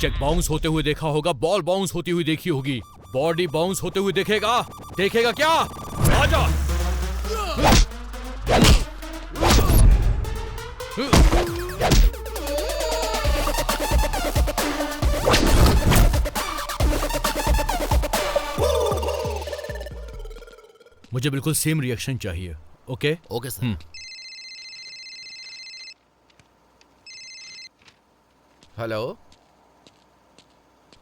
Cheque bounce होते हुए देखा होगा, बॉल बाउंस होती हुई देखी होगी, बॉडी बाउंस होते हुए देखेगा? देखेगा क्या? आजा। मुझे बिल्कुल सेम रिएक्शन चाहिए। Okay okay sir. हेलो,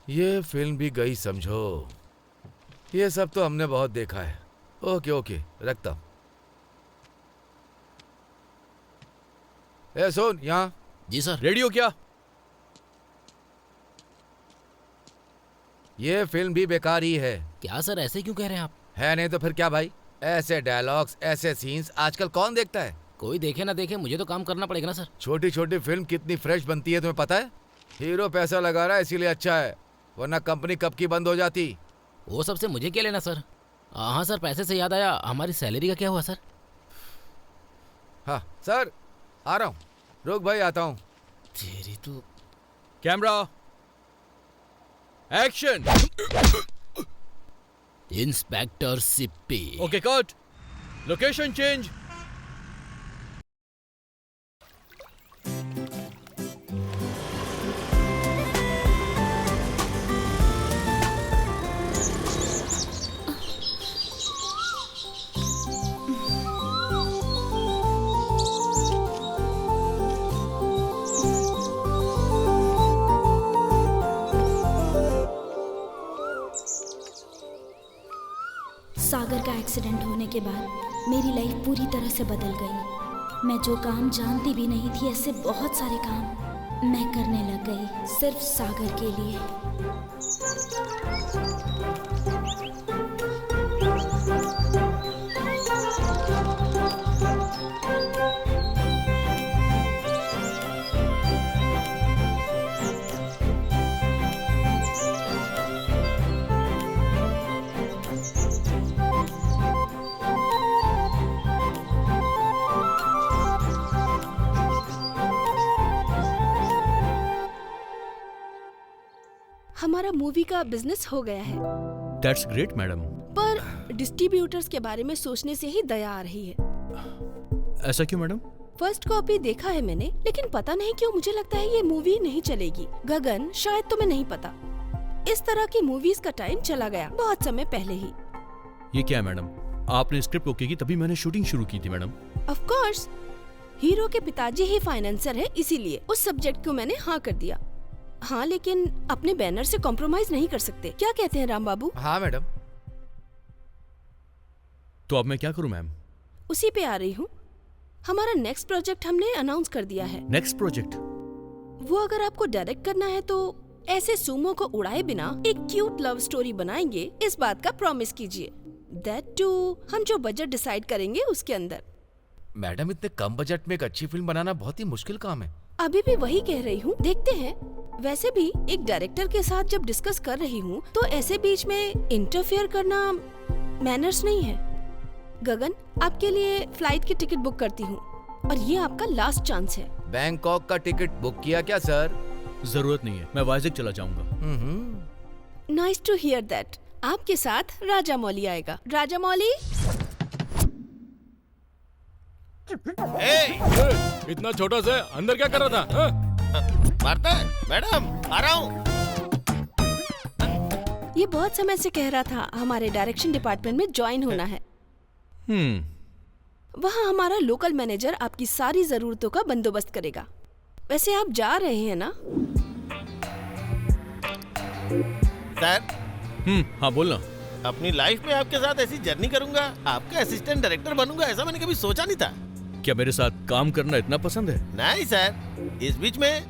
ये फिल्म भी गई समझो। ये सब तो हमने बहुत देखा है। ओके ओके, रखता हूं। ए सुन यहाँ। जी सर। रेडियो क्या? ये फिल्म भी बेकार ही है। क्या सर, ऐसे क्यों कह रहे हैं आप? है नहीं तो फिर क्या भाई? ऐसे डायलॉग्स, ऐसे सीन्स आजकल कौन देखता है? कोई देखे ना देखे, मुझे तो काम करना पड़ेगा ना सर। छोटी छोटी फिल्म कितनी फ्रेश बनती है तुम्हें पता है? हीरो पैसा लगा रहा है इसीलिए अच्छा है, वरना कंपनी कब की बंद हो जाती। वो सबसे मुझे क्या लेना सर? हाँ सर, पैसे से याद आया, हमारी सैलरी का क्या हुआ सर? हाँ सर, आ रहा हूँ। रुक भाई, आता हूँ। तेरी तो। Camera action. Inspector Sippy. Okay cut. Location change. Sagar का एक्सीडेंट होने के बाद मेरी लाइफ पूरी तरह से बदल गई। मैं जो काम जानती भी नहीं थी, ऐसे बहुत सारे काम मैं करने लग गई सिर्फ सागर के लिए। हमारा मूवी का बिजनेस हो गया है, दैट्स ग्रेट मैडम। पर डिस्ट्रीब्यूटर्स के बारे में सोचने से ही दया आ रही है। ऐसा क्यों मैडम? फर्स्ट कॉपी देखा है मैंने, लेकिन पता नहीं क्यों मुझे लगता है ये मूवी नहीं चलेगी। गगन, शायद तुम्हें नहीं पता, इस तरह की मूवीज का टाइम चला गया बहुत समय पहले ही। ये क्या है मैडम? आपने स्क्रिप्ट ओके की तभी मैंने शूटिंग शुरू की थी मैडम। ऑफ कोर्स, हीरो के पिताजी ही फाइनेंसर है, इसीलिए उस सब्जेक्ट को मैंने हाँ कर दिया। हाँ, लेकिन अपने बैनर से कॉम्प्रोमाइज नहीं कर सकते। क्या कहते हैं राम बाबू? हाँ मैडम। तो अब मैं क्या करूं मैम? उसी पे आ रही हूँ। हमारा नेक्स्ट प्रोजेक्ट हमने अनाउंस कर दिया है। Next project? वो अगर आपको डायरेक्ट करना है तो ऐसे सुमो को उड़ाए बिना एक क्यूट लव स्टोरी बनाएंगे, इस बात का प्रॉमिस कीजिए। दैट टू हम जो बजट डिसाइड करेंगे उसके अंदर। मैडम, इतने कम बजट में एक अच्छी फिल्म बनाना बहुत ही मुश्किल काम है। अभी भी वही कह रही हूँ, देखते हैं। वैसे भी एक डायरेक्टर के साथ जब डिस्कस कर रही हूँ तो ऐसे बीच में इंटरफेयर करना मैनर्स नहीं है। गगन, आपके लिए फ्लाइट की टिकट बुक करती हूँ और ये आपका लास्ट चांस है। बैंकॉक का टिकट बुक किया क्या सर? जरूरत नहीं है, मैं वाइजैक चला जाऊंगा। Nice to hear that. आपके साथ राजा मौली आएगा। राजा मौली। इतना छोटा सा अंदर क्या कर रहा था? मारता है मैडम, आ रहा हूँ। ये बहुत समय से कह रहा था हमारे डायरेक्शन डिपार्टमेंट में ज्वाइन होना है। वहाँ हमारा लोकल मैनेजर आपकी सारी जरूरतों का बंदोबस्त करेगा। वैसे आप जा रहे हैं ना? सर। हाँ बोलना। अपनी लाइफ में आपके साथ ऐसी जर्नी करूंगा, आपका असिस्टेंट डायरेक्टर बनूंगा, ऐसा मैंने कभी सोचा नहीं था। क्या मेरे साथ काम करना इतना पसंद है? नहीं सर, इस बीच में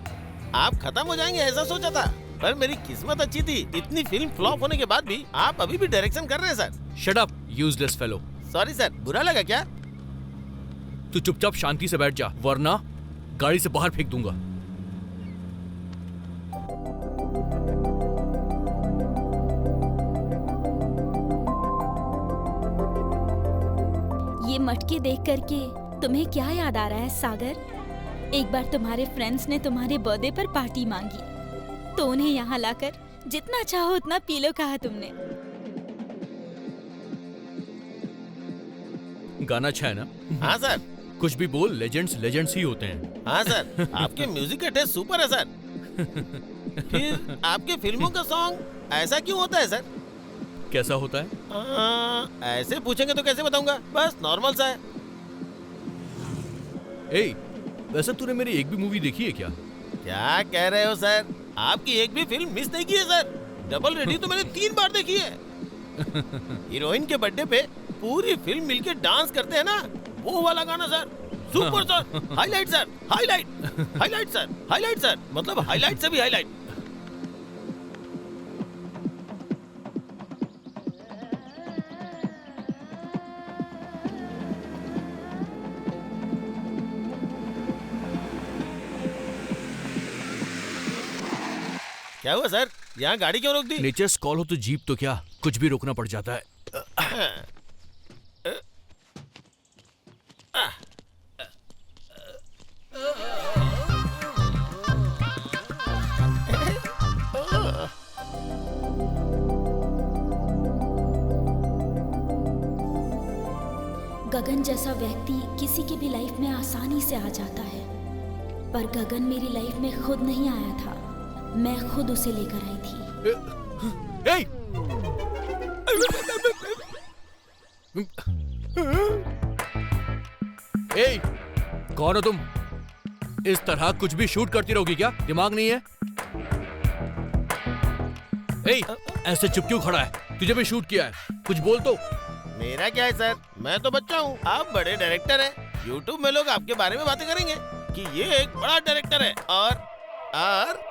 आप खत्म हो जाएंगे ऐसा सोचा था, पर मेरी किस्मत अच्छी थी। इतनी फिल्म फ्लॉप होने के बाद भी आप अभी भी डायरेक्शन कर रहे हैं sir. Shut up useless fellow. Sorry sir, बुरा लगा क्या? तू चुपचाप शांति से बैठ जा, वरना गाड़ी से बाहर फेंक दूंगा। ये मटके देख करके तुम्हें क्या याद आ रहा है सागर? एक बार तुम्हारे फ्रेंड्स ने तुम्हारे बर्थडे पर पार्टी मांगी, तो उन्हें यहाँ लाकर जितना चाहो उतना पी लो, कहा तुमने। गाना अच्छा है ना? हाँ सर। कुछ भी बोल, लेजेंड्स लेजेंड्स ही होते हैं। हाँ सर, आपके म्यूजिक का टेस्ट सुपर है सर। फिर आपके फिल्मों का सॉन्ग ऐसा क्यों होता है सर? कैसा होता है? ऐसे पूछेंगे तो कैसे बताऊंगा, बस नॉर्मल सा है। ए, वैसे तूने मेरी एक भी मूवी देखी है क्या? क्या कह रहे हो सर? आपकी एक भी फिल्म मिस नहीं की है सर। डबल रेडी तो मैंने 3 बार देखी है। हीरोइन के बर्थडे पे पूरी फिल्म मिलके डांस करते हैं ना, वो वाला गाना sir, super sir, highlight sir, highlight, highlight sir, highlight sir, मतलब हाईलाइट से भी हाईलाइट। क्या हुआ सर? यहाँ गाड़ी क्यों रोक दी? नेचर्स कॉल हो तो जीप तो क्या, कुछ भी रोकना पड़ जाता है। गगन जैसा व्यक्ति किसी की भी लाइफ में आसानी से आ जाता है, पर गगन मेरी लाइफ में खुद नहीं आया था, मैं खुद उसे लेकर आई थी। ए! ए! कौन हो तुम? इस तरह कुछ भी शूट करती रहोगी क्या? दिमाग नहीं है? ए! ऐसे चुप क्यों खड़ा है? तुझे भी शूट किया है, कुछ बोल तो। मेरा क्या है सर, मैं तो बच्चा हूँ, आप बड़े डायरेक्टर हैं। यूट्यूब में लोग आपके बारे में बातें करेंगे कि ये एक बड़ा डायरेक्टर है और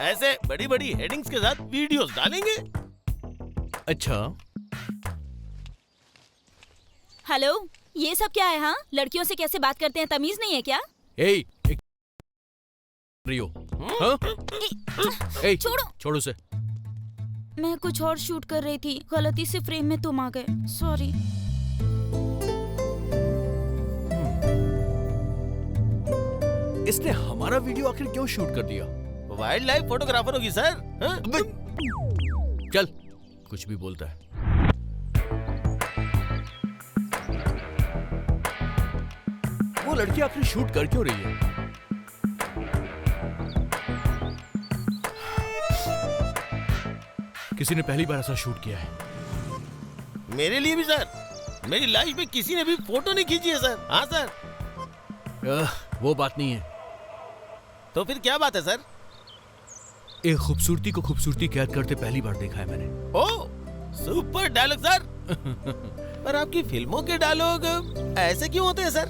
ऐसे बड़ी बड़ी हेडिंग्स के साथ वीडियोस डालेंगे। अच्छा, हेलो, ये सब क्या है? हाँ, लड़कियों से कैसे बात करते हैं, तमीज नहीं है क्या? ए! रियो, हाँ? ए! छोड़ो से। मैं कुछ और शूट कर रही थी, गलती से फ्रेम में तुम आ गए, सॉरी। इसने हमारा वीडियो आखिर क्यों शूट कर दिया? वाइल्ड लाइफ फोटोग्राफर होगी सर। हाँ? चल, कुछ भी बोलता है। वो लड़की आखिर शूट कर क्यों रही है? किसी ने पहली बार ऐसा शूट किया है। मेरे लिए भी सर, मेरी लाइफ में किसी ने भी फोटो नहीं खींची है सर। हाँ सर। वो बात नहीं है। तो फिर क्या बात है सर? एक खूबसूरती को खूबसूरती कैद करते पहली बार देखा है मैंने। ओह, सुपर डायलॉग सर। पर आपकी फिल्मों के डायलॉग ऐसे क्यों होते हैं सर?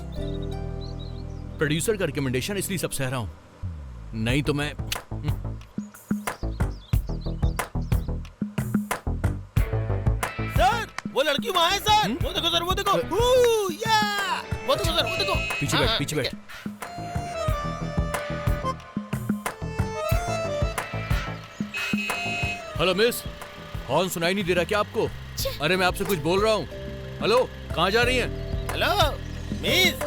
प्रोड्यूसर का रिकमेंडेशन, इसलिए सब सह रहा हूं, नहीं तो मैं। सर, वो लड़की वहाँ है सर। वो देखो सर, वो देखो। या! वो देखो सर, वो देखो। पीछे बैठ, पीछे बैठ। हेलो मिस, हॉर्न सुनाई नहीं दे रहा क्या आपको? अरे मैं आपसे कुछ बोल रहा हूँ। हेलो, कहाँ जा रही हैं? Hello miss,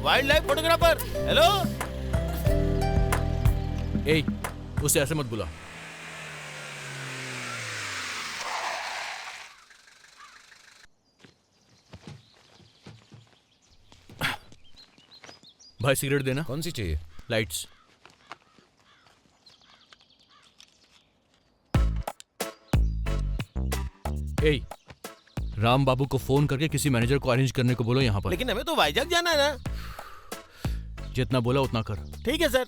wild life photographer. Hello. ए, उसे ऐसे मत बुला। भाई सिगरेट देना। कौन सी चाहिए? लाइट्स। ए, राम बाबू को फोन करके किसी मैनेजर को अरेंज करने को बोलो यहाँ पर। लेकिन हमें तो वाइजैक जाना है ना। जितना बोला उतना कर। ठीक है सर।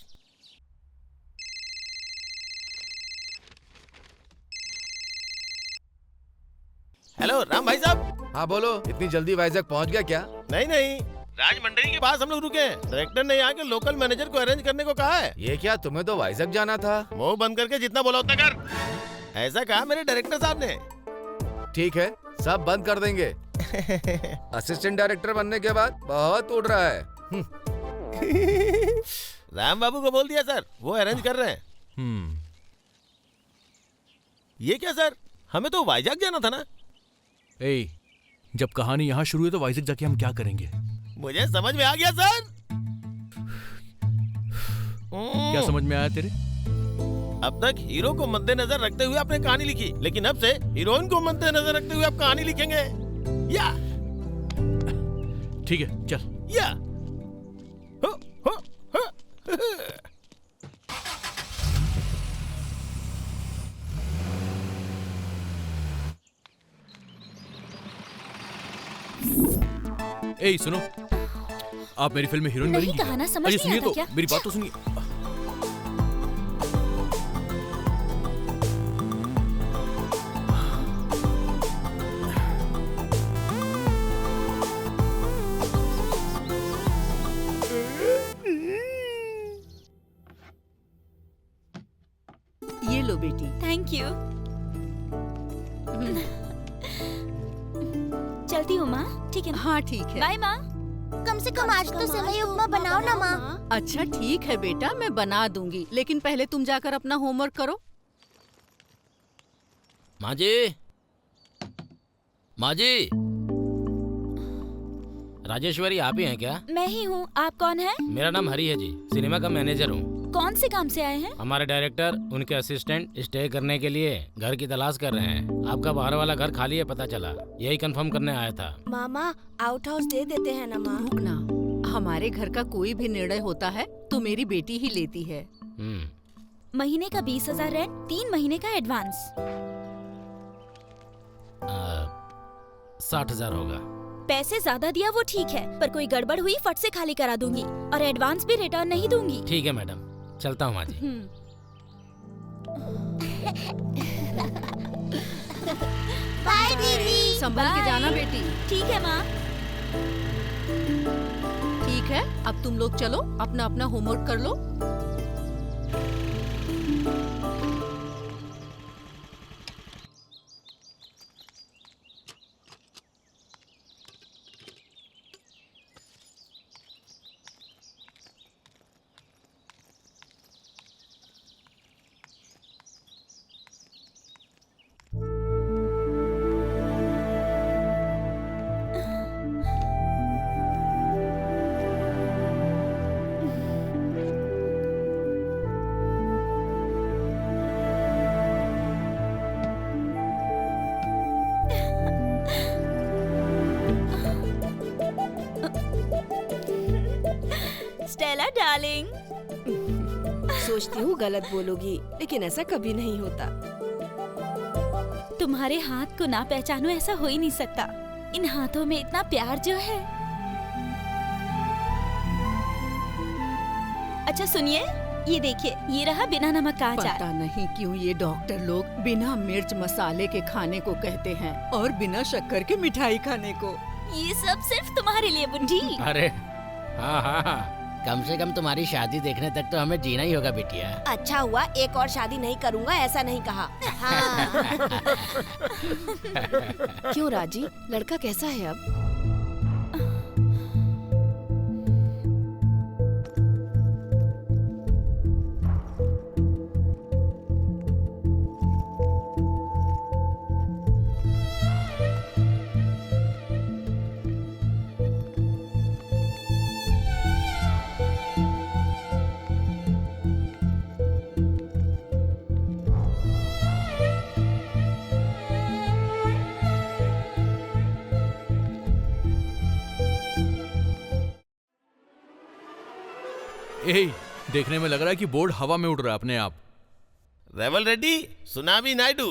हेलो राम भाई साहब। हाँ बोलो, इतनी जल्दी वाइजैक पहुंच गया क्या? नहीं नहीं, राज मंडली के पास हम लोग रुके हैं। डायरेक्टर ने यहाँ के लोकल मैनेजर को अरेंज करने को कहा है। ये क्या, तुम्हें तो वाइजैक जाना था। मुंह बंद करके जितना बोला उतना कर, ऐसा कहा मेरे डायरेक्टर साहब ने। ठीक है, सब बंद कर देंगे। असिस्टेंट डायरेक्टर बनने के बाद बहुत उड़ रहा है। राम बाबू को बोल दिया सर, वो अरेंज कर रहे हैं। ये क्या सर, हमें तो वाइजैक जाना था ना। ए, जब कहानी यहाँ शुरू है तो वाइजैक जाके हम क्या करेंगे? मुझे समझ में आ गया सर। क्या समझ में आया तेरे? अब तक हीरो को मद्देनजर रखते हुए आपने कहानी लिखी, लेकिन अब से हीरोइन को मद्देनजर रखते हुए आप कहानी लिखेंगे। या ठीक है, चल। या हो, हो, हो। ए सुनो, आप मेरी फिल्म में हीरोइन नहीं बनेंगी। कहा ना, समझ अरे नहीं सुनिए आता तो, क्या? मेरी बात तो सुनिए। ये लो बेटी। Thank you. चलती हूँ माँ, ठीक है ना? हाँ ठीक है। बाय माँ। कम से कम आज तो सेवई उपमा बनाओ ना माँ। अच्छा ठीक है बेटा, मैं बना दूंगी, लेकिन पहले तुम जाकर अपना होमवर्क करो। माँ जी, माँ जी, राजेश्वरी आप ही हैं क्या? मैं ही हूँ, आप कौन है? मेरा नाम हरी है जी, सिनेमा का मैनेजर हूँ। कौन से काम से आए हैं? हमारे डायरेक्टर उनके असिस्टेंट स्टे करने के लिए घर की तलाश कर रहे हैं। आपका बाहर वाला घर खाली है पता चला, यही कंफर्म करने आया था। मामा आउट हाउस दे देते हैं ना माँ। रुकना, हमारे घर का कोई भी निर्णय होता है तो मेरी बेटी ही लेती है। महीने का 20,000 रेंट, 3 महीने का एडवांस। 60,000 होगा। पैसे ज्यादा दिया वो ठीक है, पर कोई गड़बड़ हुई फट से खाली करा दूंगी और एडवांस भी रिटर्न नहीं दूंगी। ठीक है मैडम, चलता हूँ माँ जी। बाय दीदी। संभल के जाना बेटी। ठीक है माँ। ठीक है, अब तुम लोग चलो, अपना अपना होमवर्क कर लो। Stella darling. सोचती हूँ गलत बोलोगी, लेकिन ऐसा कभी नहीं होता। तुम्हारे हाथ को ना पहचानो ऐसा हो ही नहीं सकता। इन हाथों में इतना प्यार जो है। अच्छा सुनिए, ये देखिए, ये रहा बिना नमक का अचार। पता नहीं क्यों ये डॉक्टर लोग बिना मिर्च मसाले के खाने को कहते हैं और बिना शक्कर के मिठाई खाने को। ये सब सिर्फ तुम्हारे लिए बुढ़ी। अरे हाँ हाँ, कम से कम तुम्हारी शादी देखने तक तो हमें जीना ही होगा बिटिया। अच्छा हुआ एक और शादी नहीं करूँगा ऐसा नहीं कहा। हाँ। क्यों राजी, लड़का कैसा है अब? देखने में लग रहा है कि बोर्ड हवा में उड़ रहा है अपने आप। रेवल रेड्डी, सुनामी नायडू।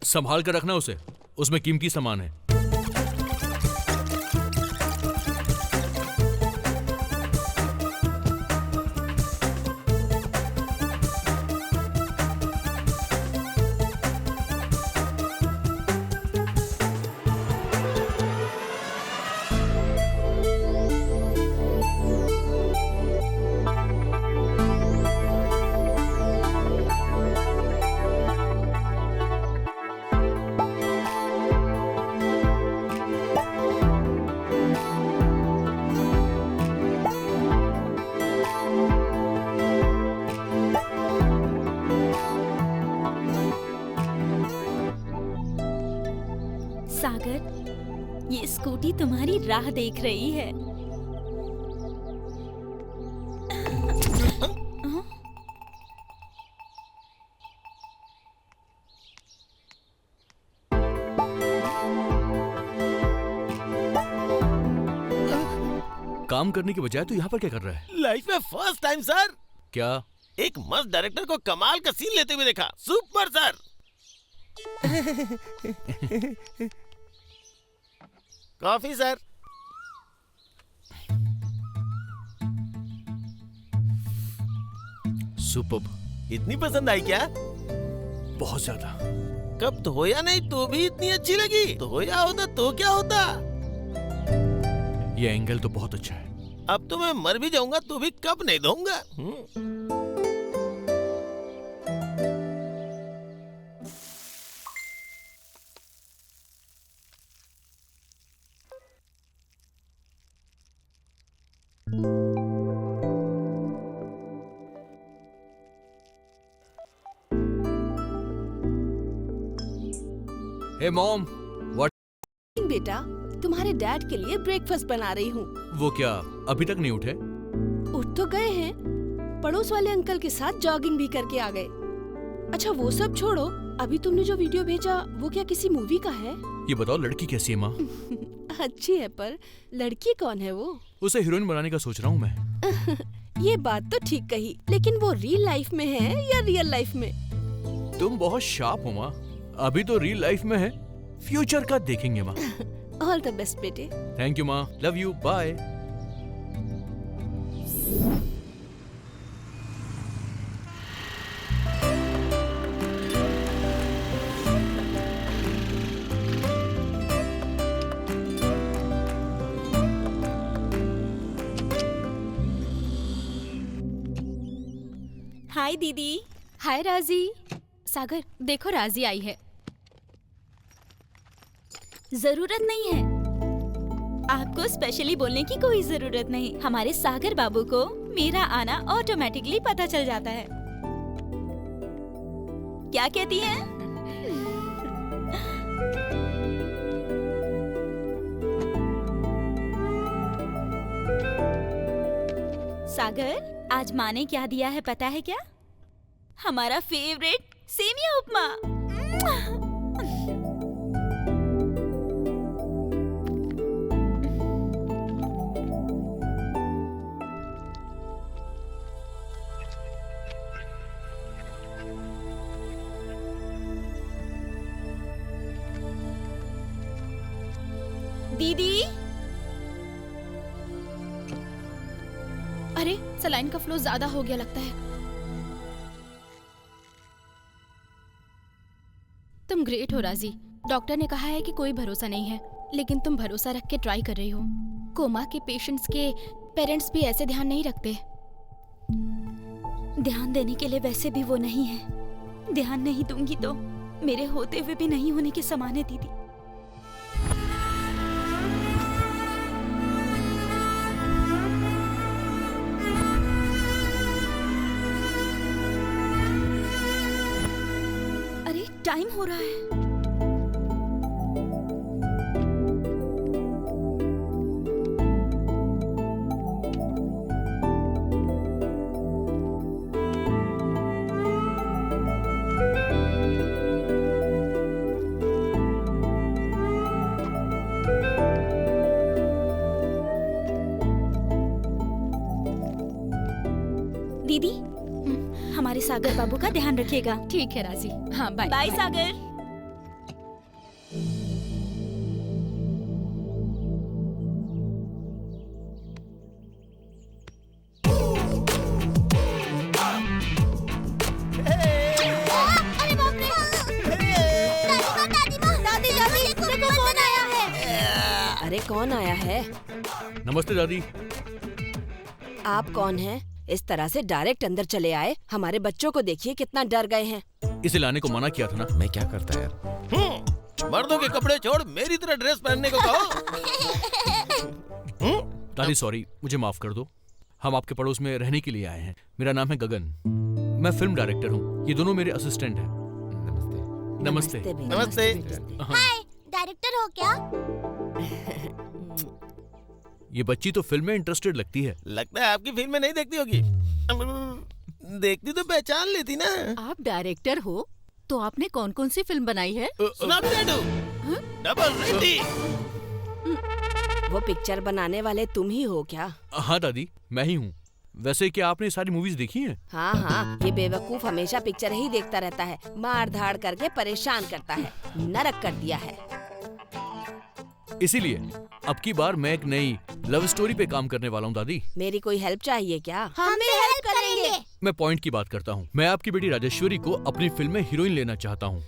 संभाल कर रखना उसे, उसमें कीमती सामान है। सागर, ये स्कूटी तुम्हारी राह देख रही है। काम करने की बजाय तू यहाँ पर क्या कर रहा है? लाइफ में फर्स्ट टाइम सर क्या? एक मस्त डायरेक्टर को कमाल का सीन लेते हुए देखा। Super sir. Coffee sir. Superb. इतनी पसंद आई क्या? बहुत ज्यादा। कब धोया नहीं तो भी इतनी अच्छी लगी। धोया होता तो क्या होता? ये एंगल तो बहुत अच्छा है। अब तो मैं मर भी जाऊंगा तो भी कब नहीं धोऊंगा। हे मॉम, व्हाट? बेटा, तुम्हारे डैड के लिए ब्रेकफास्ट बना रही हूँ। वो क्या अभी तक नहीं उठे? उठ तो गए हैं, पड़ोस वाले अंकल के साथ जॉगिंग भी करके आ गए। अच्छा वो सब छोड़ो, अभी तुमने जो वीडियो भेजा वो क्या किसी मूवी का है? ये बताओ लड़की कैसी है माँ? अच्छी है, पर लड़की कौन है वो? उसे हीरोइन बनाने का सोच रहा हूँ मैं। ये बात तो ठीक कही, लेकिन वो रियल लाइफ में है या रियल लाइफ में? तुम बहुत शार्प हो माँ। अभी तो रियल लाइफ में है, फ्यूचर का देखेंगे माँ। ऑल द बेस्ट बेटे। थैंक यू माँ, लव यू, बाय। हाय दीदी। हाय राजी। सागर देखो राजी आई है। जरूरत नहीं है, आपको स्पेशली बोलने की कोई जरूरत नहीं। हमारे सागर बाबू को मेरा आना ऑटोमेटिकली पता चल जाता है। क्या कहती हैं? सागर, आज माँ ने क्या दिया है पता है क्या? हमारा फेवरेट सेमिया उपमा। दीदी, अरे सलाइन का फ्लो ज्यादा हो गया लगता है। तुम ग्रेट हो राजी। डॉक्टर ने कहा है कि कोई भरोसा नहीं है, लेकिन तुम भरोसा रख के ट्राई कर रही हो। कोमा के पेशेंट्स के पेरेंट्स भी ऐसे ध्यान नहीं रखते। ध्यान देने के लिए वैसे भी वो नहीं है। ध्यान नहीं दूंगी तो मेरे होते हुए भी नहीं होने के समान है दीदी। अरे टाइम हो रहा है। दीदी, हमारे सागर बाबू का ध्यान रखिएगा। ठीक है राजी। हाँ बाय। बाय सागर। अरे बाप रे! दादी दादी, देखो कौन आया है। अरे कौन आया है? नमस्ते दादी। आप कौन हैं? इस तरह से डायरेक्ट अंदर चले आए। हमारे बच्चों को देखिए कितना डर गए हैं। इसे लाने को मना किया था ना। मैं क्या करता यार? मर्दों के कपड़े छोड़ मेरी तरह ड्रेस पहनने को कहो। दादी सॉरी, मुझे माफ कर दो। हम आपके पड़ोस में रहने के लिए आए हैं। मेरा नाम है गगन, मैं फिल्म डायरेक्टर हूँ। ये दोनों मेरे असिस्टेंट हैं। नमस्ते। नमस्ते। हाय, डायरेक्टर हो क्या? ये बच्ची तो फिल्म में इंटरेस्टेड लगती है। लगता है आपकी फिल्म में नहीं देखती होगी। देखती तो पहचान लेती ना। आप डायरेक्टर हो तो आपने कौन कौन सी फिल्म बनाई है? सुना भी नहीं? Double ready. वो पिक्चर बनाने वाले तुम ही हो क्या? हाँ दादी, मैं ही हूँ। वैसे क्या आपने सारी मूवीज देखी हैं? हाँ हाँ, ये बेवकूफ हमेशा पिक्चर ही देखता रहता है, मार धाड़ करके परेशान करता है, नरक कर दिया है। इसीलिए अब की बार मैं एक नई लव स्टोरी पे काम करने वाला हूँ दादी। मेरी कोई हेल्प चाहिए क्या? हम भी हेल्प करेंगे। मैं पॉइंट की बात करता हूँ। मैं आपकी बेटी राजेश्वरी को अपनी फिल्म में हीरोइन लेना चाहता हूँ।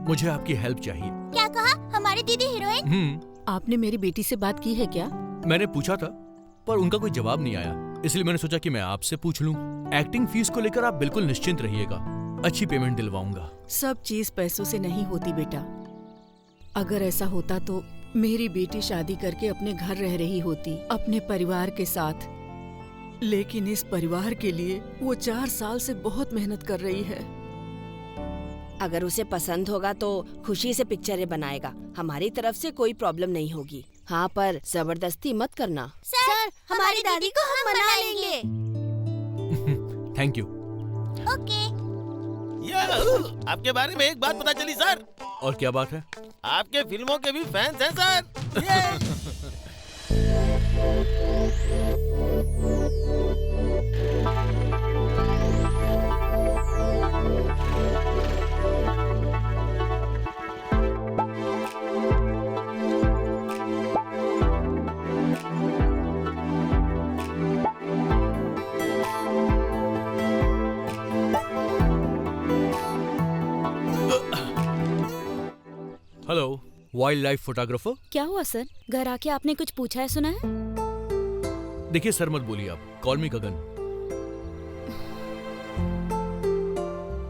मुझे आपकी हेल्प चाहिए। क्या कहा? हमारी दीदी हीरोइन? आपने मेरी बेटी से बात की है क्या? मैंने पूछा था पर उनका कोई जवाब नहीं आया, इसलिए मैंने सोचा कि मैं आपसे पूछ लूं। एक्टिंग फीस को लेकर आप बिल्कुल निश्चिंत रहिएगा, अच्छी पेमेंट दिलवाऊंगा। सब चीज पैसों से नहीं होती बेटा। अगर ऐसा होता तो मेरी बेटी शादी करके अपने घर रह रही होती, अपने परिवार के साथ। लेकिन इस परिवार के लिए वो 4 साल से बहुत मेहनत कर रही है। अगर उसे पसंद होगा तो खुशी से पिक्चरें बनाएगा, हमारी तरफ से कोई प्रॉब्लम नहीं होगी। हाँ, पर जबरदस्ती मत करना। सर, हमारी दादी को हम मना लेंगे। Thank you. ओके। आपके बारे में एक बात पता चली सर। और क्या बात है? आपके फिल्मों के भी फैंस हैं sir. Hello, wild life photographer. क्या हुआ सर? घर आके आपने कुछ पूछा है, सुना है? देखिए सर, मत बोलिए आप, कॉल मी गगन।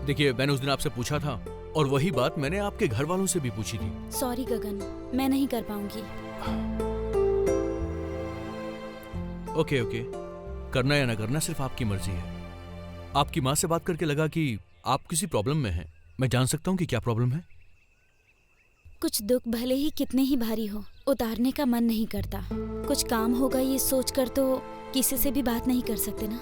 देखिए, मैंने उस दिन आपसे पूछा था और वही बात मैंने आपके घर वालों से भी पूछी थी। सॉरी गगन, मैं नहीं कर पाऊंगी। ओके ओके, करना या ना करना सिर्फ आपकी मर्जी है। आपकी माँ से बात करके लगा कि आप किसी प्रॉब्लम में हैं। मैं जान सकता हूँ कि क्या प्रॉब्लम है? कुछ दुख भले ही कितने ही भारी हो, उतारने का मन नहीं करता। कुछ काम होगा ये सोचकर तो किसी से भी बात नहीं कर सकते ना।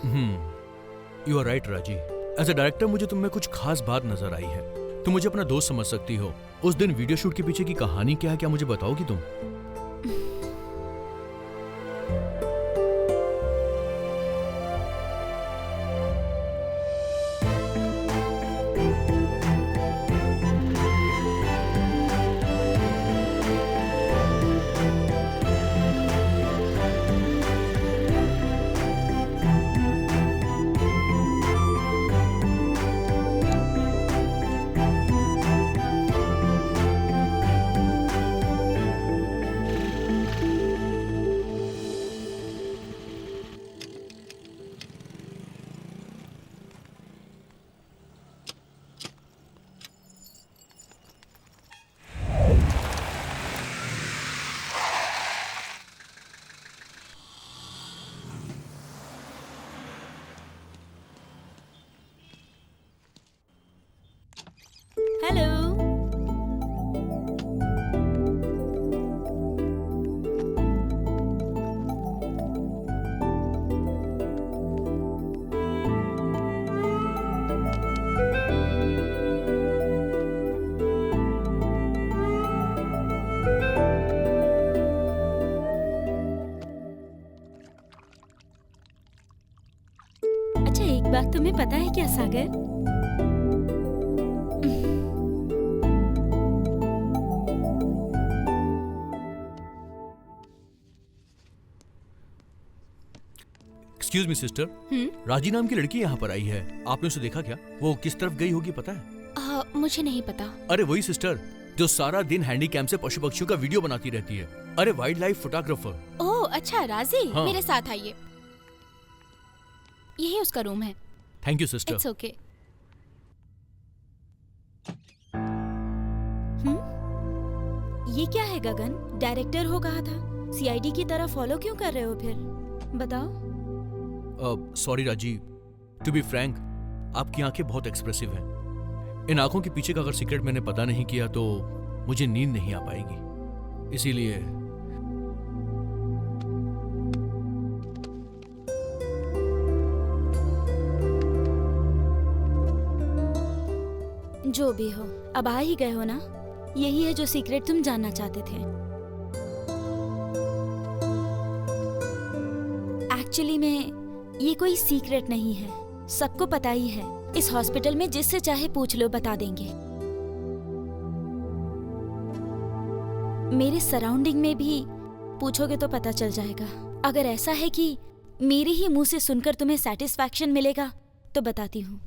यू आर राइट राजी। एज अ डायरेक्टर मुझे तुम में कुछ खास बात नजर आई है। तुम मुझे अपना दोस्त समझ सकती हो। उस दिन वीडियो शूट के पीछे की कहानी क्या है, क्या मुझे बताओगी तुम? हेलो। अच्छा, एक बात तुम्हें पता है क्या सागर? एक्सक्यूज मी सिस्टर, राजी नाम की लड़की यहाँ पर आई है, आपने उसे देखा क्या? वो किस तरफ गई होगी पता है? मुझे नहीं पता। अरे वही सिस्टर जो सारा दिन हैंडी कैम से पशु पक्षियों का वीडियो बनाती रहती है। अरे वाइल्ड लाइफ फोटोग्राफर। ओह अच्छा, राजी। हाँ। मेरे साथ आइए, यही उसका रूम है। Thank you sister. It's okay. ये क्या है गगन? डायरेक्टर हो कहा था, सीआईडी की तरह फॉलो क्यों कर रहे हो फिर? बताओ। सॉरी राजी, टू बी फ्रैंक, आपकी आंखें बहुत एक्सप्रेसिव हैं। इन आंखों के पीछे का अगर सीक्रेट मैंने पता नहीं किया तो मुझे नींद नहीं आ पाएगी, इसीलिए। जो भी हो, अब आ ही गए हो ना। यही है जो सीक्रेट तुम जानना चाहते थे। एक्चुअली में ये कोई सीक्रेट नहीं है, सबको पता ही है। इस हॉस्पिटल में जिससे चाहे पूछ लो, बता देंगे। मेरे सराउंडिंग में भी पूछोगे तो पता चल जाएगा। अगर ऐसा है कि मेरे ही मुंह से सुनकर तुम्हें सेटिस्फैक्शन मिलेगा तो बताती हूँ।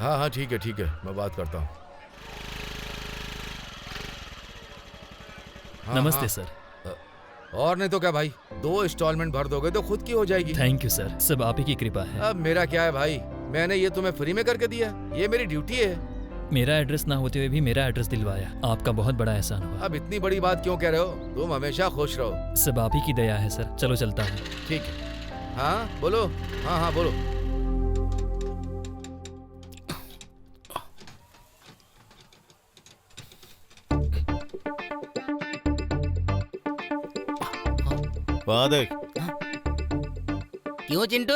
हाँ हाँ ठीक है, मैं बात करता हूँ। हाँ, नमस्ते हाँ। सर। और नहीं तो क्या भाई, 2 इंस्टॉलमेंट भर दोगे तो खुद की हो जाएगी। थैंक यू सर, सब आप ही की कृपा है। अब मेरा क्या है भाई, मैंने ये तुम्हें फ्री में करके दिया, ये मेरी ड्यूटी है। मेरा एड्रेस ना होते हुए भी मेरा एड्रेस दिलवाया, आपका बहुत बड़ा एहसान हुआ। अब इतनी बड़ी बात क्यों कह रहे हो, तुम हमेशा खुश रहो। सब आप ही की दया है सर। चलो चलता हूँ। ठीक है। हाँ बोलो। हाँ बोलो। वहाँ देख। क्यों चिंटू,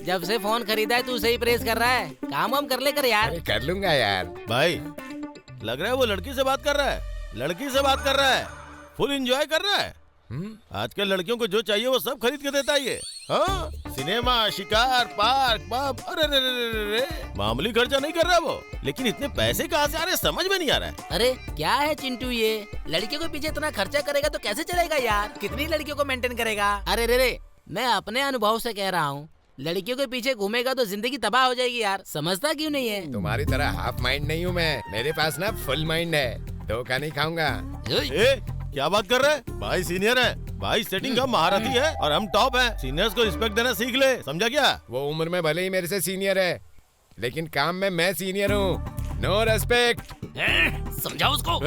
जब से फोन खरीदा है तू सही प्रेस कर रहा है। काम वाम कर ले कर यार। कर लूंगा यार। भाई लग रहा है वो लड़की से बात कर रहा है, लड़की से बात कर रहा है, फुल एंजॉय कर रहा है। आजकल लड़कियों को जो चाहिए वो सब खरीद के देता है ये। हाँ, सिनेमा, शिकार, पार्क, पब, अरे मामूली खर्चा नहीं कर रहा वो। लेकिन इतने पैसे कहाँ से आ रहे समझ में नहीं आ रहा है। अरे क्या है चिंटू, ये लड़कियों के पीछे इतना खर्चा करेगा तो कैसे चलेगा यार। कितनी लड़कियों को मेंटेन करेगा। अरे रे मैं अपने अनुभव से कह रहा हूँ, लड़कियों के पीछे घूमेगा तो जिंदगी तबाह हो जाएगी यार। समझता क्यों नहीं है। तुम्हारी तरह हाफ माइंड नहीं हूँ मैं, मेरे पास ना फुल माइंड है। धोखा नहीं खाऊंगा। क्या बात कर रहे हैं? भाई सीनियर है, भाई सेटिंग का महारथी है और हम टॉप है। सीनियर्स को रिस्पेक्ट देना सीख ले, समझा क्या? वो उम्र में भले ही मेरे से सीनियर है, लेकिन काम में मैं सीनियर हूँ। No respect. समझाओ उसको।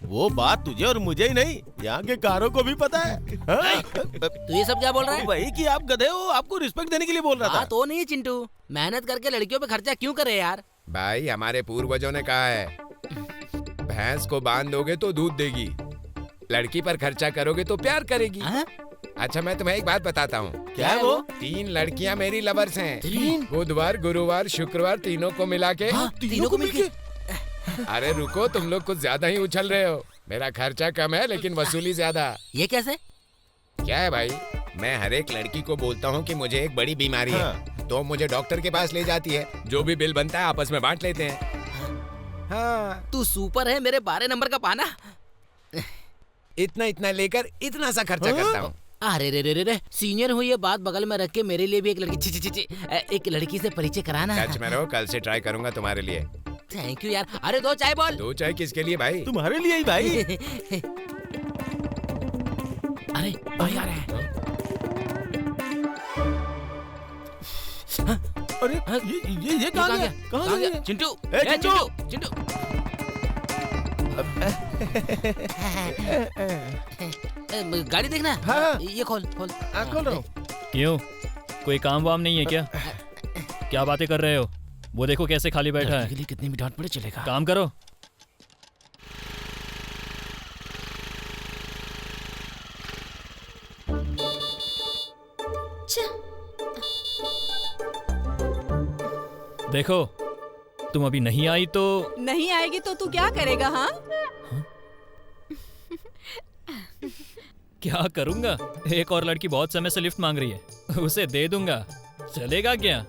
वो बात तुझे और मुझे ही नहीं, यहाँ के कारों को भी पता है। तू ये सब क्या बोल रहा है? वही कि आप गधे हो, आपको रिस्पेक्ट देने के लिए बोल रहा था। तो नहीं चिंटू, मेहनत करके लड़कियों पे खर्चा क्यों करे यार। भाई हमारे पूर्वजों ने कहा है, भैंस को बांध दोगे तो दूध देगी, लड़की पर खर्चा करोगे तो प्यार करेगी। अच्छा मैं तुम्हें एक बात बताता हूँ। क्या है वो? 3 लड़कियाँ मेरी लवर्स हैं। बुधवार, गुरुवार, शुक्रवार तीनों को मिला के। तीनों को मिलके? अरे रुको, तुम लोग कुछ ज्यादा ही उछल रहे हो। मेरा खर्चा कम है लेकिन वसूली ज्यादा। ये कैसे? क्या है भाई, मैं हर एक लड़की को बोलता हूँ कि मुझे एक बड़ी बीमारी है, तो मुझे डॉक्टर के पास ले जाती है। जो भी बिल बनता है आपस में बांट लेते हैं। हाँ तू सुपर है, मेरे 12 नंबर का पाना। इतना लेकर इतना सा खर्चा करता हूँ। अरे रे सीनियर हूँ, ये बात बगल में रख के मेरे लिए भी एक लड़की एक लड़की से परिचय कराना। टच में रहो, कल से ट्राई करूंगा तुम्हारे लिए। थैंक यू यार। अरे 2 चाय बोल। 2 चाय किसके लिए भाई? तुम्हारे लिए ही भाई। अरे भाई आ रहे हैं। अरे ये कहाँ गया? कहाँ गया? चिंटू, चिंटू। गाड़ी देखना। हाँ। ये खोल खोल रहा हूँ। क्यों, कोई काम वाम नहीं है क्या? क्या बातें कर रहे हो? वो देखो कैसे खाली बैठा है। कितनी भी डांट पड़े चलेगा। काम करो। देखो तुम अभी नहीं आई तो। नहीं आएगी तो तू क्या करेगा? हाँ क्या करूंगा? एक और लड़की बहुत समय से लिफ्ट मांग रही है, उसे दे दूंगा। चलेगा क्या?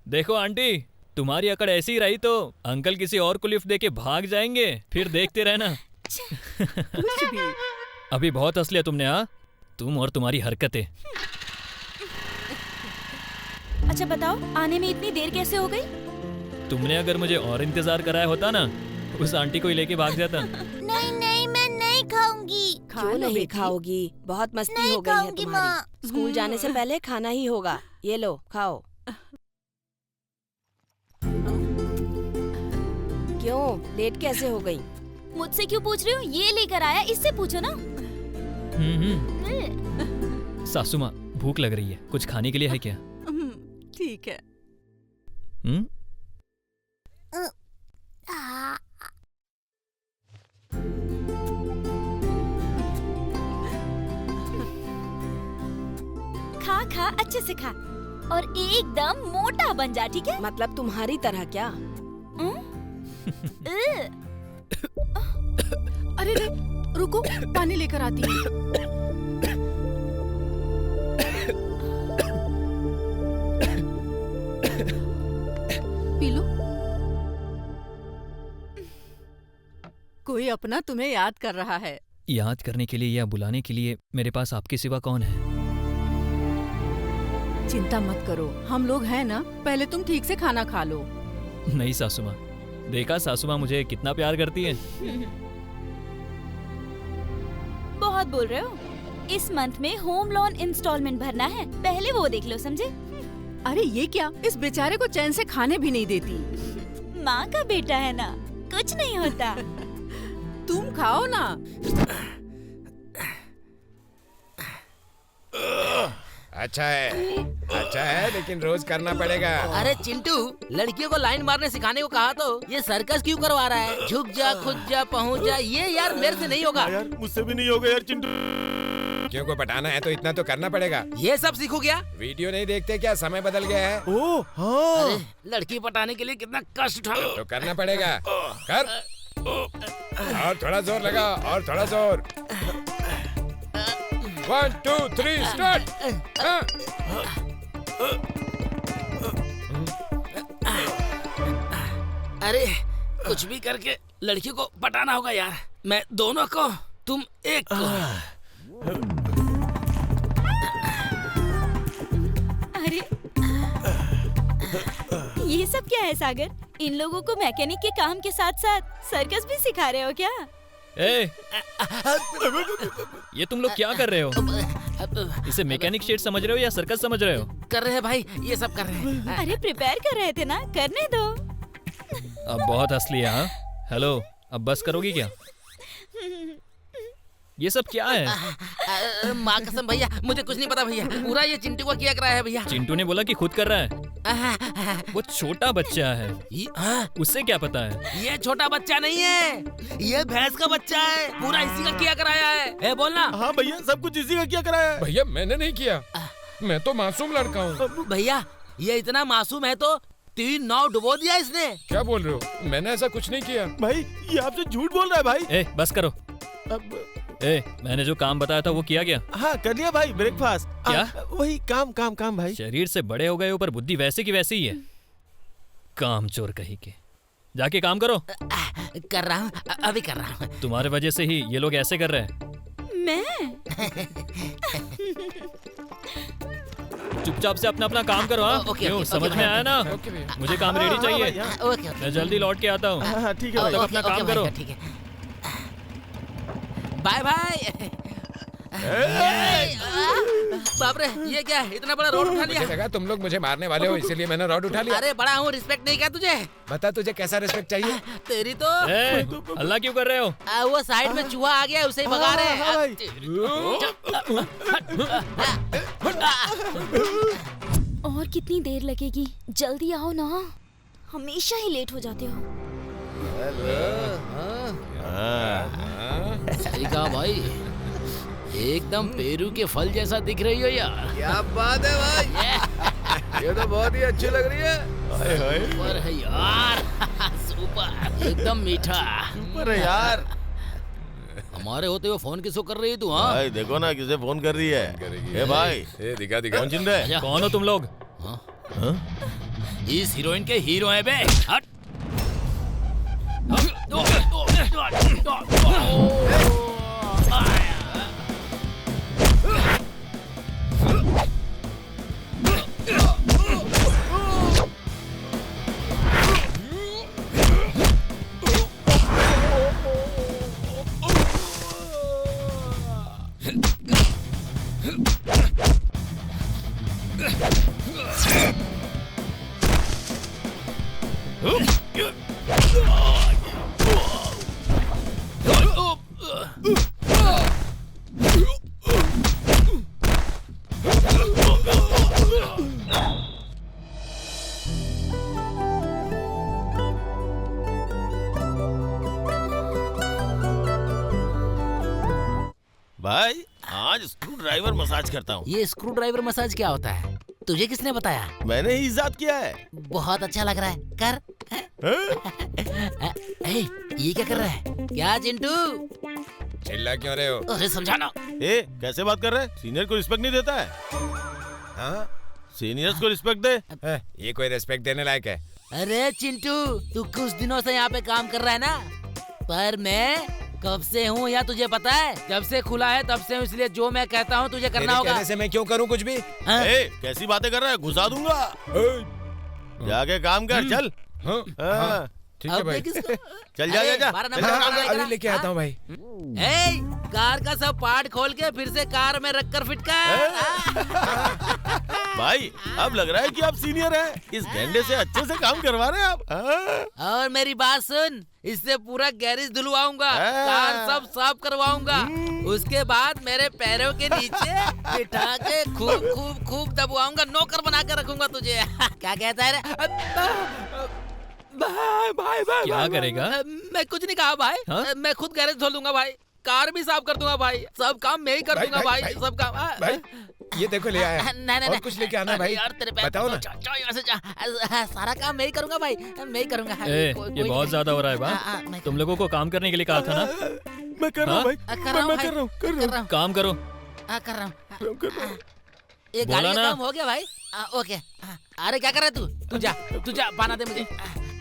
देखो आंटी, तुम्हारी अकड़ ऐसी ही रही तो अंकल किसी और को लिफ्ट देके भाग जाएंगे, फिर देखते रहना। कुछ भी। अभी बहुत हंस लिया तुमने। हाँ, तुम और तुम्हारी हरकतें। अच्छा बताओ, आने में इतनी देर कैसे हो गई? तुमने अगर मुझे और इंतजार कराया होता ना, उस आंटी को ही लेके भाग जाता। नहीं मैं नहीं खाऊंगी। क्यों नहीं खाओगी? बहुत मस्ती हो गई है तुम्हारी। स्कूल जाने से पहले खाना ही होगा। ये लो खाओ। क्यों लेट कैसे हो गई? मुझसे क्यों पूछ रही हो? ये लेकर आया, इससे पूछो ना। सासू माँ, भूख लग रही है, कुछ खाने के लिए है क्या? ठीक है। खा खा अच्छे से खा और एकदम मोटा बन जा, ठीक है? मतलब तुम्हारी तरह क्या? अरे रे, रुको, पानी लेकर आती हूँ। P low. कोई अपना तुम्हें याद कर रहा है। याद करने के लिए या बुलाने के लिए मेरे पास आपके सिवा कौन है? चिंता मत करो, हम लोग हैं ना। पहले तुम ठीक से खाना खा लो। नहीं सासू माँ, देखा सासू माँ मुझे कितना प्यार करती है। बहुत बोल रहे हो। इस मंथ में होम लोन इंस्टॉलमेंट भरना है, पहले वो देख लो, समझे? अरे ये क्या, इस बेचारे को चैन से खाने भी नहीं देती। माँ का बेटा है ना, कुछ नहीं होता। तुम खाओ ना। अच्छा है लेकिन रोज करना पड़ेगा। अरे चिंटू, लड़कियों को लाइन मारने सिखाने को कहा तो ये सर्कस क्यों करवा रहा है? झुक जा, खुद जा, पहुंच जा, ये यार मेरे से नहीं होगा। यार मुझसे भी नहीं होगा यार चिंटू। क्यों को पटाना है तो इतना तो करना पड़ेगा। ये सब सीखू क्या? वीडियो नहीं देखते क्या? समय बदल गया है। ओह हाँ। अरे लड़की पटाने के लिए कितना कष्ट उठा तो करना पड़ेगा। कर और थोड़ा जोर लगा, और थोड़ा जोर। 1 2 3 स्टार्ट। अरे कुछ भी करके लड़की को पटाना होगा यार। मैं दोनों को, तुम एक को। अरे ये सब क्या है सागर? इन लोगों को मैकेनिक के काम के साथ साथ सर्कस भी सिखा रहे हो क्या? ए, ये तुम लोग क्या कर रहे हो? इसे मैकेनिक शेड समझ रहे हो या सर्कस समझ रहे हो? कर रहे हैं भाई, ये सब कर रहे हैं। अरे प्रिपेयर कर रहे थे ना, करने दो। अब बहुत हंस लिया। हाँ हेलो, अब बस करोगी क्या? ये सब क्या है? माँ कसम भैया, मुझे कुछ नहीं पता भैया। पूरा ये चिंटू को किया करा है भैया। चिंटू ने बोला कि खुद कर रहा है। वो छोटा बच्चा है, उससे क्या पता है? ये छोटा बच्चा नहीं है, ये भैंस का बच्चा है। पूरा इसी का किया कराया है। ए बोलना। हाँ भैया, सब कुछ इसी का किया कराया है। भैया मैंने नहीं किया, मैं तो मासूम लड़का हूँ। भैया ये इतना मासूम है तो 3 नाव डुबो दिया इसने। क्या बोल रहे हो? मैंने ऐसा कुछ नहीं किया। भाई ये आपसे झूठ बोल रहा है भाई। ए बस करो। मैंने जो काम बताया था वो किया क्या? हाँ कर लिया भाई, ब्रेकफास्ट। क्या? वही काम भाई। शरीर से बड़े हो गए हो पर बुद्धि वैसे की वैसी ही है। काम चोर कहीं के। जाके काम करो। कर रहा हूँ, अभी कर रहा हूँ। तुम्हारे वजह से ही ये लोग ऐसे कर रहे हैं। मैं चुपचाप से अपना अपना काम करो। हाँ क्यों, समझ में आया ना? मुझे काम रेडी चाहिए। मैं जल्दी लौट के आता हूँ। ठीक है, अपना काम करो। ठीक है, बाय बाय। बाप रे, ये क्या है? इतना बड़ा रॉड उठा लिया। मुझे लगा तुम लोग मुझे मारने वाले हो, इसीलिए मैंने रॉड उठा लिया। अरे बड़ा हूँ, रिस्पेक्ट नहीं क्या तुझे? बता तुझे कैसा रिस्पेक्ट चाहिए? तेरी तो। अल्लाह क्यों कर रहे हो? वो साइड में चूहा आ गया, उसे ही भगा रहे हैं। और कितनी देर लगेगी? जल्दी आओ ना, हमेशा ही लेट हो जाते हो। सही कहा भाई, एकदम पेरू के फल जैसा दिख रही हो यार। क्या बात है भाई, ये तो बहुत ही अच्छी लग रही है। सुपर है यार, सुपर, एकदम मीठा। सुपर है यार। हमारे होते हुए फोन किसको कर रही है तू? हाँ भाई देखो ना किसे फोन कर रही है। ए भाई, दिखा कौन चिन रहा है? कौन हो तुम लोग? इस हीरोइन के हीरो है बे। हट। भाई आज स्क्रू ड्राइवर मसाज करता हूँ। ये स्क्रू ड्राइवर मसाज क्या होता है? तुझे किसने बताया? मैंने ही इजाद किया है। बहुत अच्छा लग रहा है, कर। ए, ये क्या कर रहा है? क्या चिंटू? चिल्ला क्यों रहे हो? अरे समझाना। ए, कैसे बात कर रहे हैं? सीनियर को रिस्पेक्ट नहीं देता है? हाँ? सीनियर्स को रिस्पेक्ट दे। ये कोई रिस्पेक्ट देने लायक है? अरे चिंटू, तू कुछ दिनों से यहाँ पे काम कर रहा है ना, पर मैं कब से हूँ या तुझे पता है? जब से खुला है तब से हूँ, इसलिए जो मैं कहता हूँ तुझे करना होगा। कहने से मैं क्यों करूँ कुछ भी? ए, कैसी बातें कर रहा है? घुसा दूंगा। जाके काम कर, चल। ठीक है भाई। चल जा जा। अभी लेके आता हूँ भाई। कार का सब पार्ट खोल के फिर से कार में रख कर फिट कर। भाई अब लग रहा है कि आप सीनियर हैं। इस गेंडे से अच्छे से काम करवा रहे हैं आप। और मेरी बात सुन, इससे पूरा गैरेज धुलवाऊंगा, कार सब साफ करवाऊंगा, उसके बाद मेरे पैरों के नीचे बिठा के खूब खूब खूब दबवाऊंगा, नौकर बना के रखूंगा तुझे। क्या कहता है रे? भाई क्या करेगा? मैं कुछ नहीं कहा भाई। हाँ? मैं खुद गैरेज धो लूंगा भाई, कार भी साफ कर दूंगा भाई, सब काम मैं ही कर दूंगा भाई, सब काम। भाई ये देखो ले आया। नहीं, और कुछ लेके आना भाई। यार तेरे पैर बताओ ना। सारा काम मैं ही करूंगा भाई, मैं ही करूंगा। ये बहुत ज्यादा हो रहा है बा। तुम लोगों को काम करने के लिए कहा था ना? मैं कर रहा हूँ भाई। मैं कर रहा हूँ। काम करो। कर रहा हूँ। ये बोला गाड़ी का ना? काम हो गया भाई। ओके। अरे क्या कर रहा है तू? तू जा पाना दे मुझे।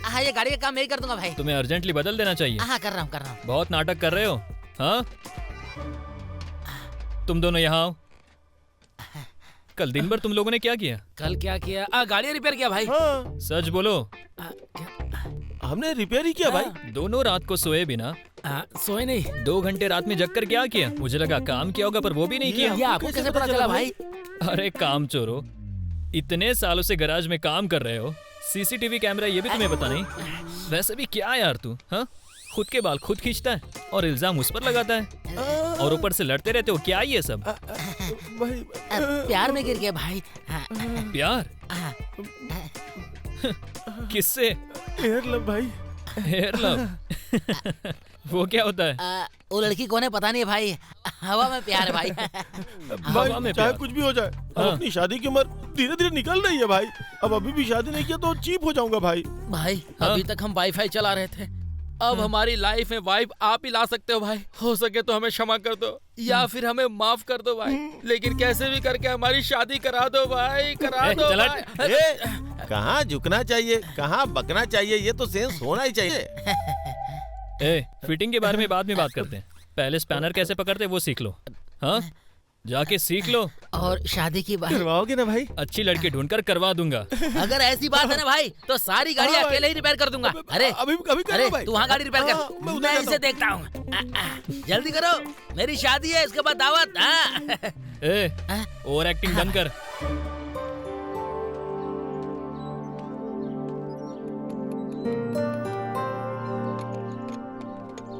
हाँ, ये गाड़ी का काम मैं ही कर दूंगा भाई। तुम्हें अर्जेंटली बदल देना चाहिए। हाँ कर रहा हूँ। बहुत नाटक कर रहे हो। हाँ, तुम दोनों यहाँ आओ। कल दिन भर तुम लोगों ने क्या किया? कल क्या किया? गाड़ी रिपेयर किया भाई। सच बोलो। हमने रिपेयर ही किया भाई। दोनों रात को सोए बिना? सोए नहीं। 2 घंटे रात में जग कर क्या किया? मुझे लगा काम किया होगा, पर वो भी नहीं किया। ये आपको कैसे पता चला भाई? अरे काम चोरो, इतने सालों से गैराज में काम कर रहे हो, सीसीटीवी कैमरा ये भी तुम्हें पता नहीं? वैसे भी क्या यार तू, हाँ? खुद के बाल खुद खींचता है और इल्जाम उस पर लगाता है, और ऊपर से लड़ते रहते हो। क्या ये सब? प्यार में गिर गया भाई। प्यार? किससे? हेयर लव भाई। Hair love? वो क्या होता है? वो लड़की कौन है पता नहीं भाई, हवा में प्यार है भाई। हवा में चाहे प्यार? कुछ भी हो जाए, अब अपनी शादी की उम्र धीरे धीरे निकल रही है भाई। अब अभी भी शादी नहीं किया तो चीप हो जाऊंगा भाई। भाई अभी तक हम वाईफाई चला रहे थे, अब हमारी लाइफ में वाइफ आप ही ला सकते हो भाई। हो सके तो हमें क्षमा कर दो या फिर हमें माफ कर दो भाई, लेकिन कैसे भी करके हमारी शादी करा दो भाई, करा दो भाई। कहाँ झुकना चाहिए, कहाँ बकना चाहिए, ये तो सेंस होना ही चाहिए। फिटिंग के बारे में बाद में बात करते हैं, पहले स्पैनर कैसे पकड़ते वो सीख लो। हाँ, जाके सीख लो। और शादी की बात करवाओगे ना भाई? अच्छी लड़की ढूंढकर करवा दूंगा। अगर ऐसी बात है ना भाई, तो सारी गाड़ी अकेले ही रिपेयर कर दूंगा। अरे अभी अरे तू वहाँ गाड़ी रिपेयर कर, मैं इसे देखता हूँ। जल्दी करो, मेरी शादी है, इसके बाद दावत। ओवर एक्टिंग बंद कर।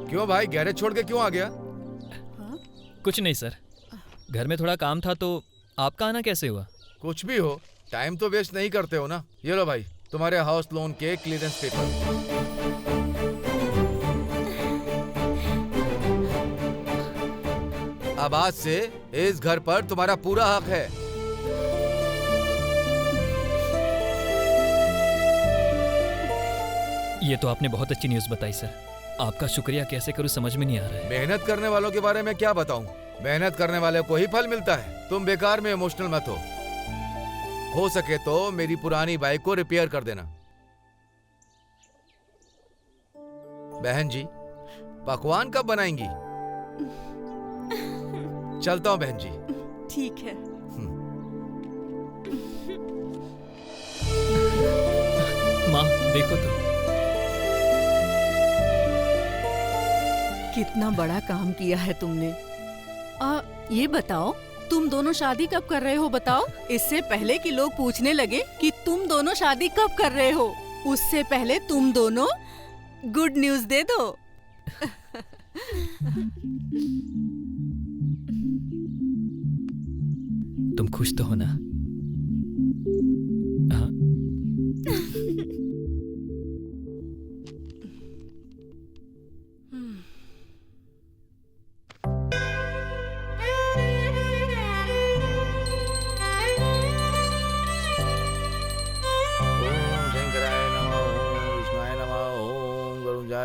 क्यों भाई, गैरेज छोड़ के क्यों आ गया? कुछ नहीं सर, घर में थोड़ा काम था, तो आपका आना कैसे हुआ? कुछ भी हो, टाइम तो वेस्ट नहीं करते हो ना। ये लो भाई, तुम्हारे हाउस लोन के क्लियरेंस पेपर। अब आज से इस घर पर तुम्हारा पूरा हक है। ये तो आपने बहुत अच्छी न्यूज़ बताई सर, आपका शुक्रिया कैसे करूं समझ में नहीं आ रहा है। मेहनत करने वालों के बारे में क्या बताऊं, मेहनत करने वाले को ही फल मिलता है। तुम बेकार में इमोशनल मत हो सके तो मेरी पुरानी बाइक को रिपेयर कर देना। बहन जी, पकवान कब बनाएंगी? चलता हूं बहन जी। ठीक है। माँ देखो तो, कितना बड़ा काम किया है तुमने। ये बताओ, तुम दोनों शादी कब कर रहे हो बताओ? इससे पहले कि लोग पूछने लगे कि तुम दोनों शादी कब कर रहे हो, उससे पहले तुम दोनों गुड न्यूज़ दे दो। तुम खुश तो हो ना? हाँ?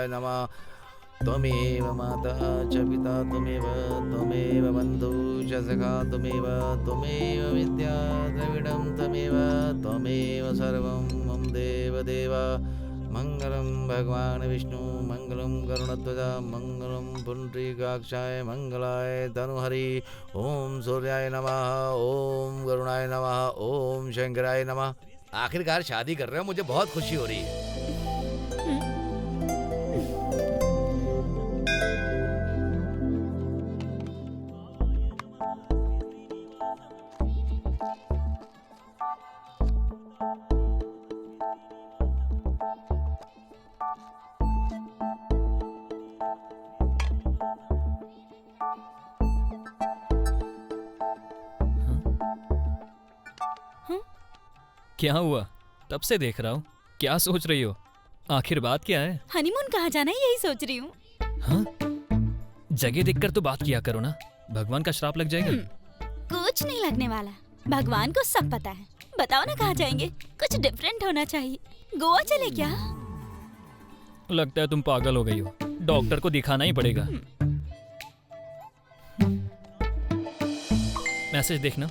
सूर्याय नमः। त्वमेव माता च पिता त्वमेव बन्धु च सखा त्वमेव विद्या द्रविडं त्वमेव सर्वं मम देव। मंगलम भगवान विष्णु मंगलम गरुड़ध्वजा मंगलम पुंडरीकाक्षाय मंगलाय तनुहरि। ओम सूर्याय नमः, ओम गरुणाय नमः, ओम शंकराय नमः। आखिरकार शादी कर रहे हो, मुझे बहुत खुशी हो रही है। क्या हुआ? तब से देख रहा हूँ। क्या सोच रही हो? आखिर बात क्या है? हनीमून कहाँ जाना है यही सोच रही हूँ। हाँ? जगह देखकर तो बात किया करो ना, भगवान का श्राप लग जाएगा। कुछ नहीं लगने वाला, भगवान को सब पता है। बताओ ना कहाँ जाएंगे? कुछ डिफरेंट होना चाहिए। गोवा चले क्या? लगता है तुम पागल हो गई हो, डॉक्टर को दिखाना ही पड़ेगा। मैसेज देखना।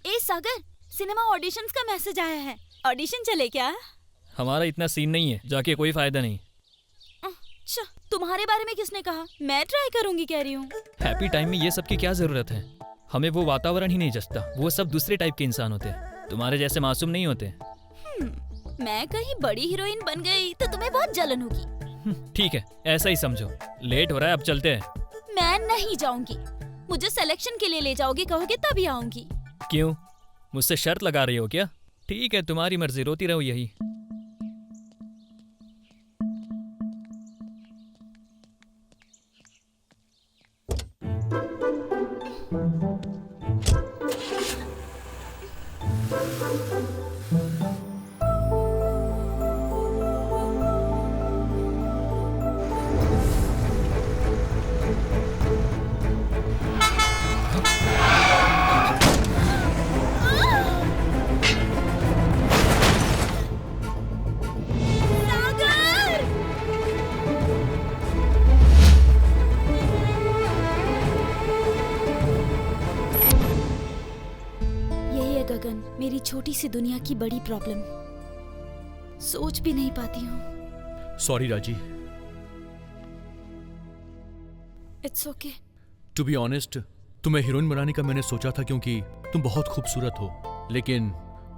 ए सागर, सिनेमा ऑडिशंस का मैसेज आया है। ऑडिशन चले क्या? हमारा इतना सीन नहीं है, जाके कोई फायदा नहीं। अच्छा, तुम्हारे बारे में किसने कहा? मैं ट्राई करूंगी कह रही हूँ। हैप्पी टाइम में ये सब की क्या जरूरत है? हमें वो वातावरण ही नहीं जचता। वो सब दूसरे टाइप के इंसान होते हैं, तुम्हारे जैसे मासूम नहीं होते। मैं कहीं बड़ी हीरोइन बन गई तो तुम्हें बहुत जलन होगी। ठीक है, ऐसा ही समझो। लेट हो रहा है, अब चलते हैं। मैं नहीं जाऊंगी। मुझे सिलेक्शन के लिए ले जाओगे कहोगे तभी आऊंगी। क्यों, मुझसे शर्त लगा रही हो क्या? ठीक है, तुम्हारी मर्जी, रोती रहो यही। मेरी छोटी सी दुनिया की बड़ी प्रॉब्लम, सोच भी नहीं पाती हूँ। Sorry Raji. It's okay. To be honest, तुम्हें हीरोइन बनाने का मैंने सोचा था क्योंकि तुम बहुत खूबसूरत हो, लेकिन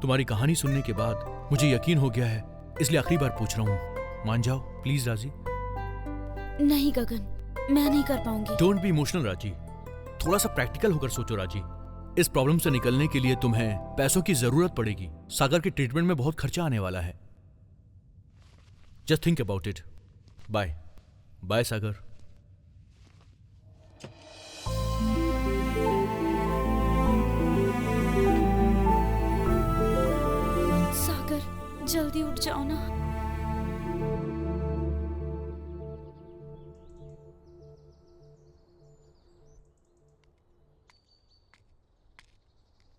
तुम्हारी कहानी सुनने के बाद मुझे यकीन हो गया है, इसलिए आखिरी बार पूछ रहा हूँ, मान जाओ प्लीज राजी। नहीं गगन, मैं नहीं कर पाऊंगी। डोंट बी इमोशनल राजी, थोड़ा सा प्रैक्टिकल होकर सोचो राजी। इस प्रॉब्लम से निकलने के लिए तुम्हें पैसों की जरूरत पड़ेगी। सागर के ट्रीटमेंट में बहुत खर्चा आने वाला है। Just think about it. Bye bye Sagar. Sagar, जल्दी उठ जाओ ना।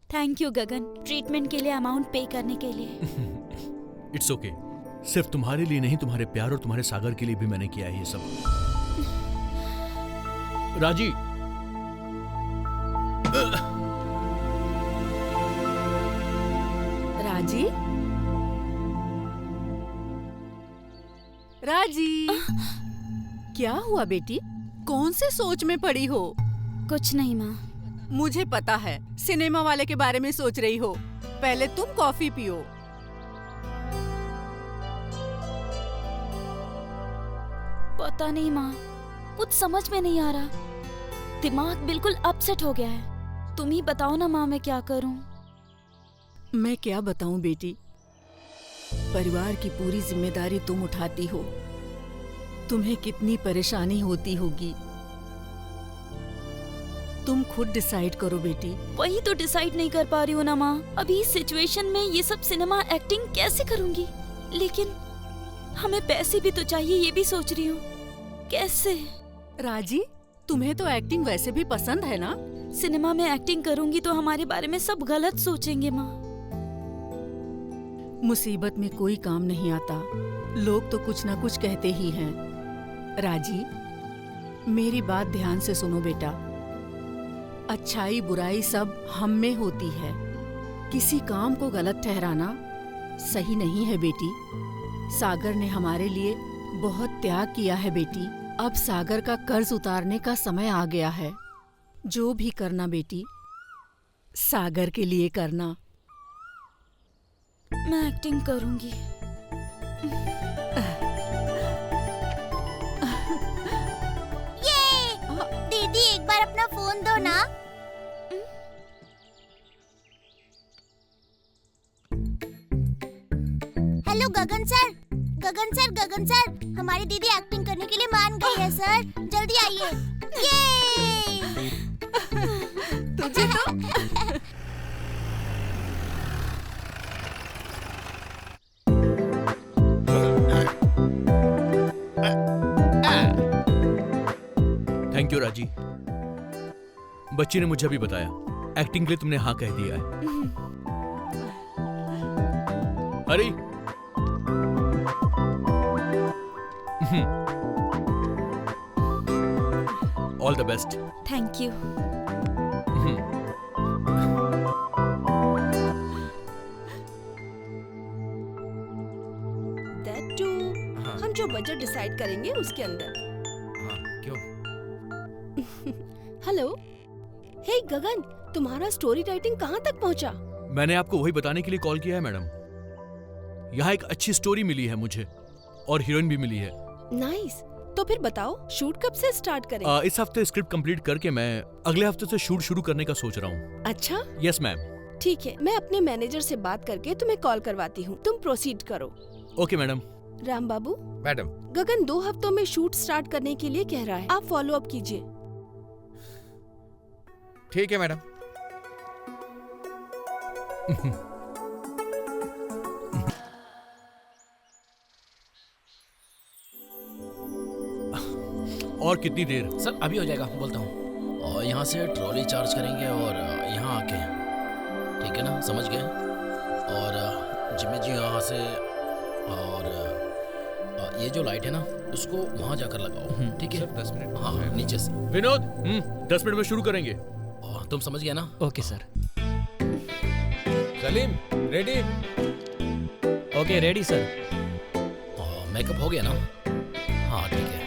थैंक यू गगन, ट्रीटमेंट के लिए अमाउंट पे करने के लिए। इट्स ओके, सिर्फ तुम्हारे लिए नहीं, तुम्हारे प्यार और तुम्हारे सागर के लिए भी मैंने किया है ये सब। राजी, राजी, राजी, क्या हुआ बेटी? कौन से सोच में पड़ी हो? कुछ नहीं माँ। मुझे पता है, सिनेमा वाले के बारे में सोच रही हो। पहले तुम कॉफी पियो। पता नहीं माँ, कुछ समझ में नहीं आ रहा। दिमाग बिल्कुल अपसेट हो गया है। तुम ही बताओ ना माँ, मैं क्या करूँ? मैं क्या बताऊं बेटी, परिवार की पूरी जिम्मेदारी तुम उठाती हो। तुम्हें कितनी परेशानी होती होगी, तुम खुद डिसाइड करो बेटी। वही तो डिसाइड नहीं कर पा रही हूँ ना माँ। अभी इस सिचुएशन में ये सब सिनेमा एक्टिंग कैसे करूँगी? लेकिन हमें पैसे भी तो चाहिए, ये भी सोच रही हूँ कैसे। राजी, तुम्हें तो एक्टिंग वैसे भी पसंद है ना? सिनेमा में एक्टिंग करूँगी तो हमारे बारे में सब गलत सोचेंगे माँ। मुसीबत में कोई काम नहीं आता, लोग तो कुछ ना कुछ कहते ही हैं। राजी, मेरी बात ध्यान से सुनो बेटा। अच्छाई बुराई सब हम में होती है। किसी काम को गलत ठहराना सही नहीं है बेटी। सागर ने हमारे लिए बहुत त्याग किया है बेटी। अब सागर का कर्ज उतारने का समय आ गया है। जो भी करना बेटी, सागर के लिए करना। मैं एक्टिंग करूंगी। ये दीदी एक बार अपना फोन दो ना। हेलो गगन सर, गगन सर, गगन सर, हमारी दीदी एक्टिंग करने के लिए मान गई है सर, जल्दी आइए। ये तुझे तो थैंक यू राजी। बच्ची ने मुझे अभी बताया, एक्टिंग के लिए तुमने हाँ कह दिया है। अरे all the best. Thank you. That too हम जो बजट डिसाइड करेंगे उसके अंदर। क्यों? हेलो, हे गगन, तुम्हारा स्टोरी राइटिंग कहाँ तक पहुँचा? मैंने आपको वही बताने के लिए कॉल किया है मैडम। यहाँ एक अच्छी स्टोरी मिली है मुझे और हीरोइन भी मिली है। नाइस। तो फिर बताओ, शूट कब से स्टार्ट करें? इस हफ्ते स्क्रिप्ट कंप्लीट करके मैं अगले हफ्ते से शूट शुरू करने का सोच रहा हूँ। अच्छा, यस मैम। ठीक है, मैं अपने मैनेजर से बात करके तुम्हें कॉल करवाती हूँ। तुम प्रोसीड करो। Okay madam. Ram Babu, madam, Gagan 2 हफ्तों में शूट स्टार्ट करने के लिए कह रहा है, आप फॉलो अप कीजिए। ठीक है मैडम। और कितनी देर? सर अभी हो जाएगा, बोलता हूँ। और यहाँ से ट्रॉली चार्ज करेंगे और यहाँ आके, ठीक है ना, समझ गए? और जिम्मी जी यहाँ से, और ये जो लाइट है ना, उसको वहाँ जाकर लगाओ, ठीक है? 10 मिनट। हाँ, नीचे से। विनोद, 10 मिनट में शुरू करेंगे। तुम समझ गया ना? Okay sir. Salim, ready? Okay, ready sir. Makeup हो गया ना? हाँ ठीक है।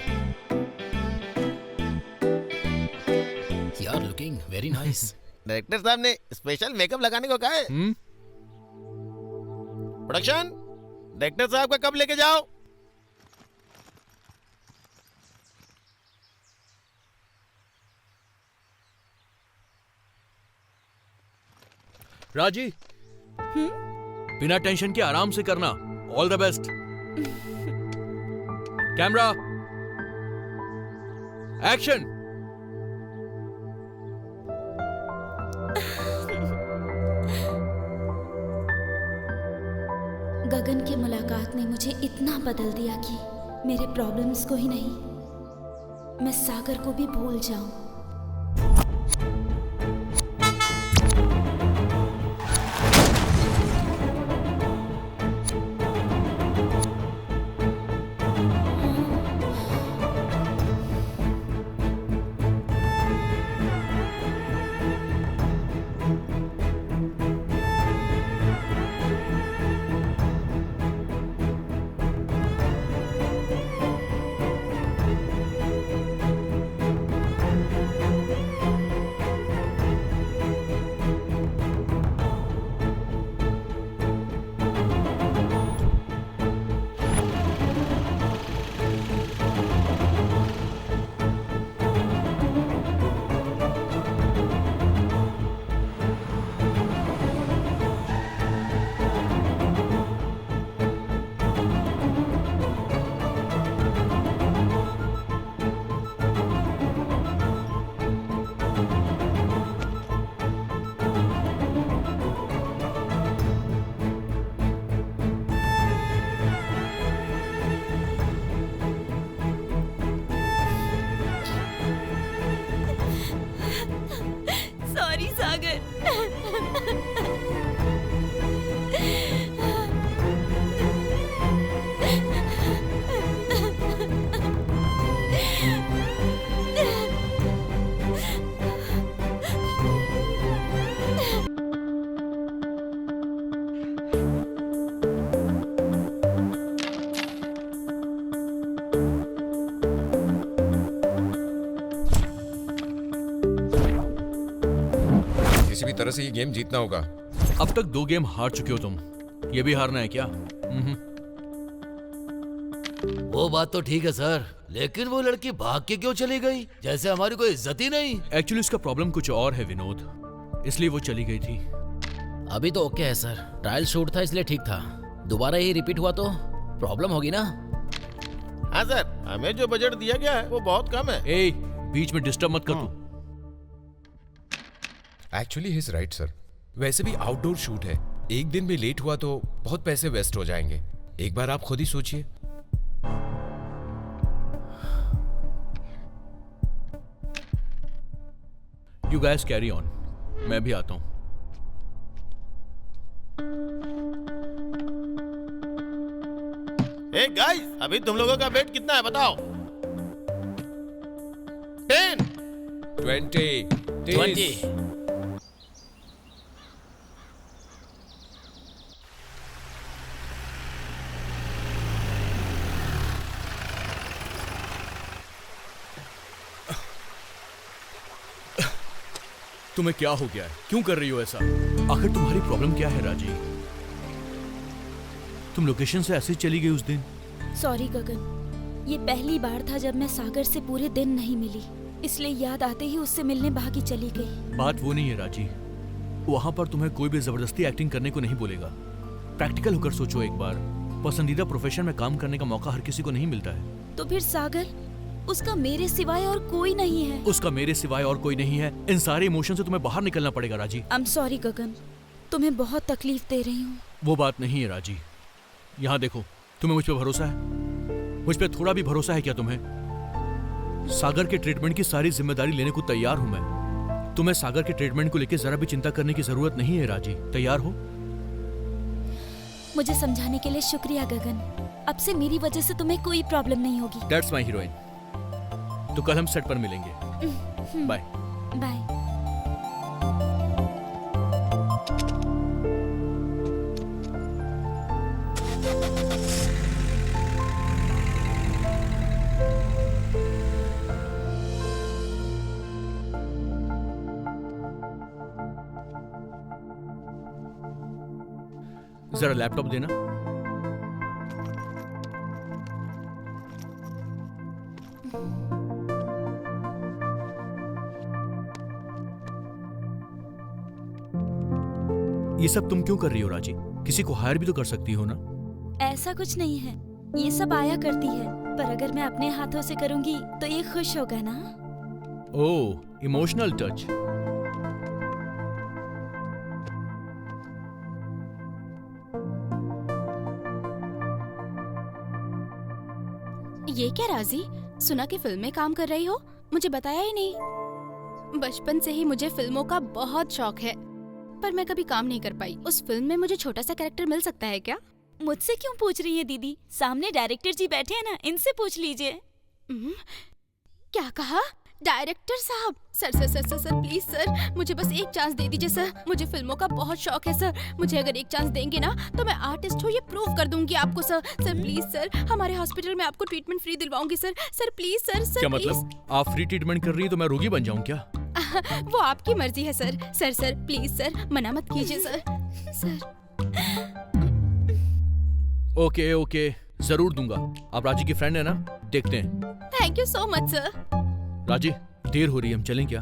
You are looking very nice. Director साहब ने स्पेशल मेकअप लगाने को कहा है। प्रोडक्शन, डायरेक्टर साहब का कब लेके जाओ? राजी, बिना टेंशन के आराम से करना। All the best. Camera, action. Gagan की मुलाकात ने मुझे इतना बदल दिया कि मेरे प्रॉब्लम्स को ही नहीं, मैं सागर को भी भूल जाऊं। तरह से ये गेम जीतना होगा। अब तक 2 गेम हार चुके हो तुम, ये भी हारना है क्या? वो बात तो ठीक है सर, लेकिन वो लड़की भाग के क्यों चली गई? जैसे हमारी कोई इज्जत ही नहीं। एक्चुअली उसका प्रॉब्लम कुछ और है विनोद, इसलिए वो चली गई थी। अभी तो ओके है सर, ट्रायल शूट था इसलिए ठीक था। दोबारा ही रिपीट हुआ तो प्रॉब्लम होगी ना। हाँ सर, हमें जो बजट दिया गया है वो बहुत कम है। ए, बीच में डिस्टर्ब मत कर तू। Actually he is right sir. वैसे भी आउटडोर शूट है, एक दिन भी लेट हुआ तो बहुत पैसे वेस्ट हो जाएंगे। एक बार आप खुद ही सोचिए। यू गाइस कैरी ऑन, मैं भी आता हूं। ए गाइस, अभी तुम लोगों का वेट कितना है बताओ? 10 20 तुम्हें क्या हो गया है? क्यों कर रही हो ऐसा? आखिर तुम्हारी प्रॉब्लम क्या है राजी? तुम लोकेशन से ऐसे चली गई उस दिन। सॉरी गगन, ये पहली बार था जब मैं सागर से पूरे दिन नहीं मिली, इसलिए याद आते ही उससे मिलने भागी चली गई। बात वो नहीं है राजी, वहाँ पर तुम्हें कोई भी जबरदस्ती एक्टिंग करने को नहीं बोलेगा। प्रैक्टिकल होकर सोचो एक बार, पसंदीदा प्रोफेशन में काम करने का मौका हर किसी को नहीं मिलता है। तो फिर सागर, उसका मेरे सिवाय और कोई नहीं है। उसका मेरे सिवाय और कोई नहीं है। इन सारे इमोशन से तुम्हें बाहर निकलना पड़ेगा राजी। आई एम सॉरी गगन, तुम्हें बहुत तकलीफ दे रही हूँ। वो बात नहीं है राजी। यहाँ देखो, तुम्हें मुझ पे भरोसा है? मुझ पे थोड़ा भी भरोसा है क्या तुम्हें? सागर के ट्रीटमेंट की सारी जिम्मेदारी लेने को तैयार हूँ मैं। तुम्हें सागर के ट्रीटमेंट को लेकर जरा भी चिंता करने की जरूरत नहीं है राजी। तैयार हो? मुझे समझाने के लिए शुक्रिया गगन। अब से मेरी वजह से तुम्हें कोई प्रॉब्लम नहीं होगी। That's my heroine. तो कल हम सेट पर मिलेंगे। Bye bye. जरा लैपटॉप देना। ये सब तुम क्यों कर रही हो राजी? किसी को हायर भी तो कर सकती हो ना। ऐसा कुछ नहीं है, ये सब आया करती है, पर अगर मैं अपने हाथों से करूंगी तो ये खुश होगा ना। ओह, इमोशनल टच। ये क्या राजी, सुना कि फिल्म में काम कर रही हो? मुझे बताया ही नहीं। बचपन से ही मुझे फिल्मों का बहुत शौक है, पर मैं कभी काम नहीं कर पाई। उस फिल्म में मुझे छोटा सा कैरेक्टर मिल सकता है क्या? मुझसे क्यों पूछ रही है दीदी? सामने डायरेक्टर जी बैठे हैं ना, इनसे पूछ लीजिए। क्या कहा? डायरेक्टर साहब? Sir sir sir sir sir please sir, मुझे बस एक चांस दे दीजिए सर। मुझे फिल्मों का बहुत शौक है सर। मुझे अगर एक चांस देंगे ना तो मैं आर्टिस्ट हूँ, ये प्रूव कर दूंगी आपको सर। सर प्लीज सर, हमारे हॉस्पिटल में आपको ट्रीटमेंट फ्री दिलवाऊंगी sir. Sir please sir. Sir क्या प्लीज। मतलब आप फ्री ट्रीटमेंट कर रही है तो मैं रोगी बन जाऊं क्या? वो आपकी मर्जी है sir. Sir sir please sir, मना मत कीजिए सर। सर ओके ओके, जरूर दूंगा। आप राजी की फ्रेंड है ना? देखते हैं। Thank you so much sir. राजी, देर हो रही है, हम चलें क्या?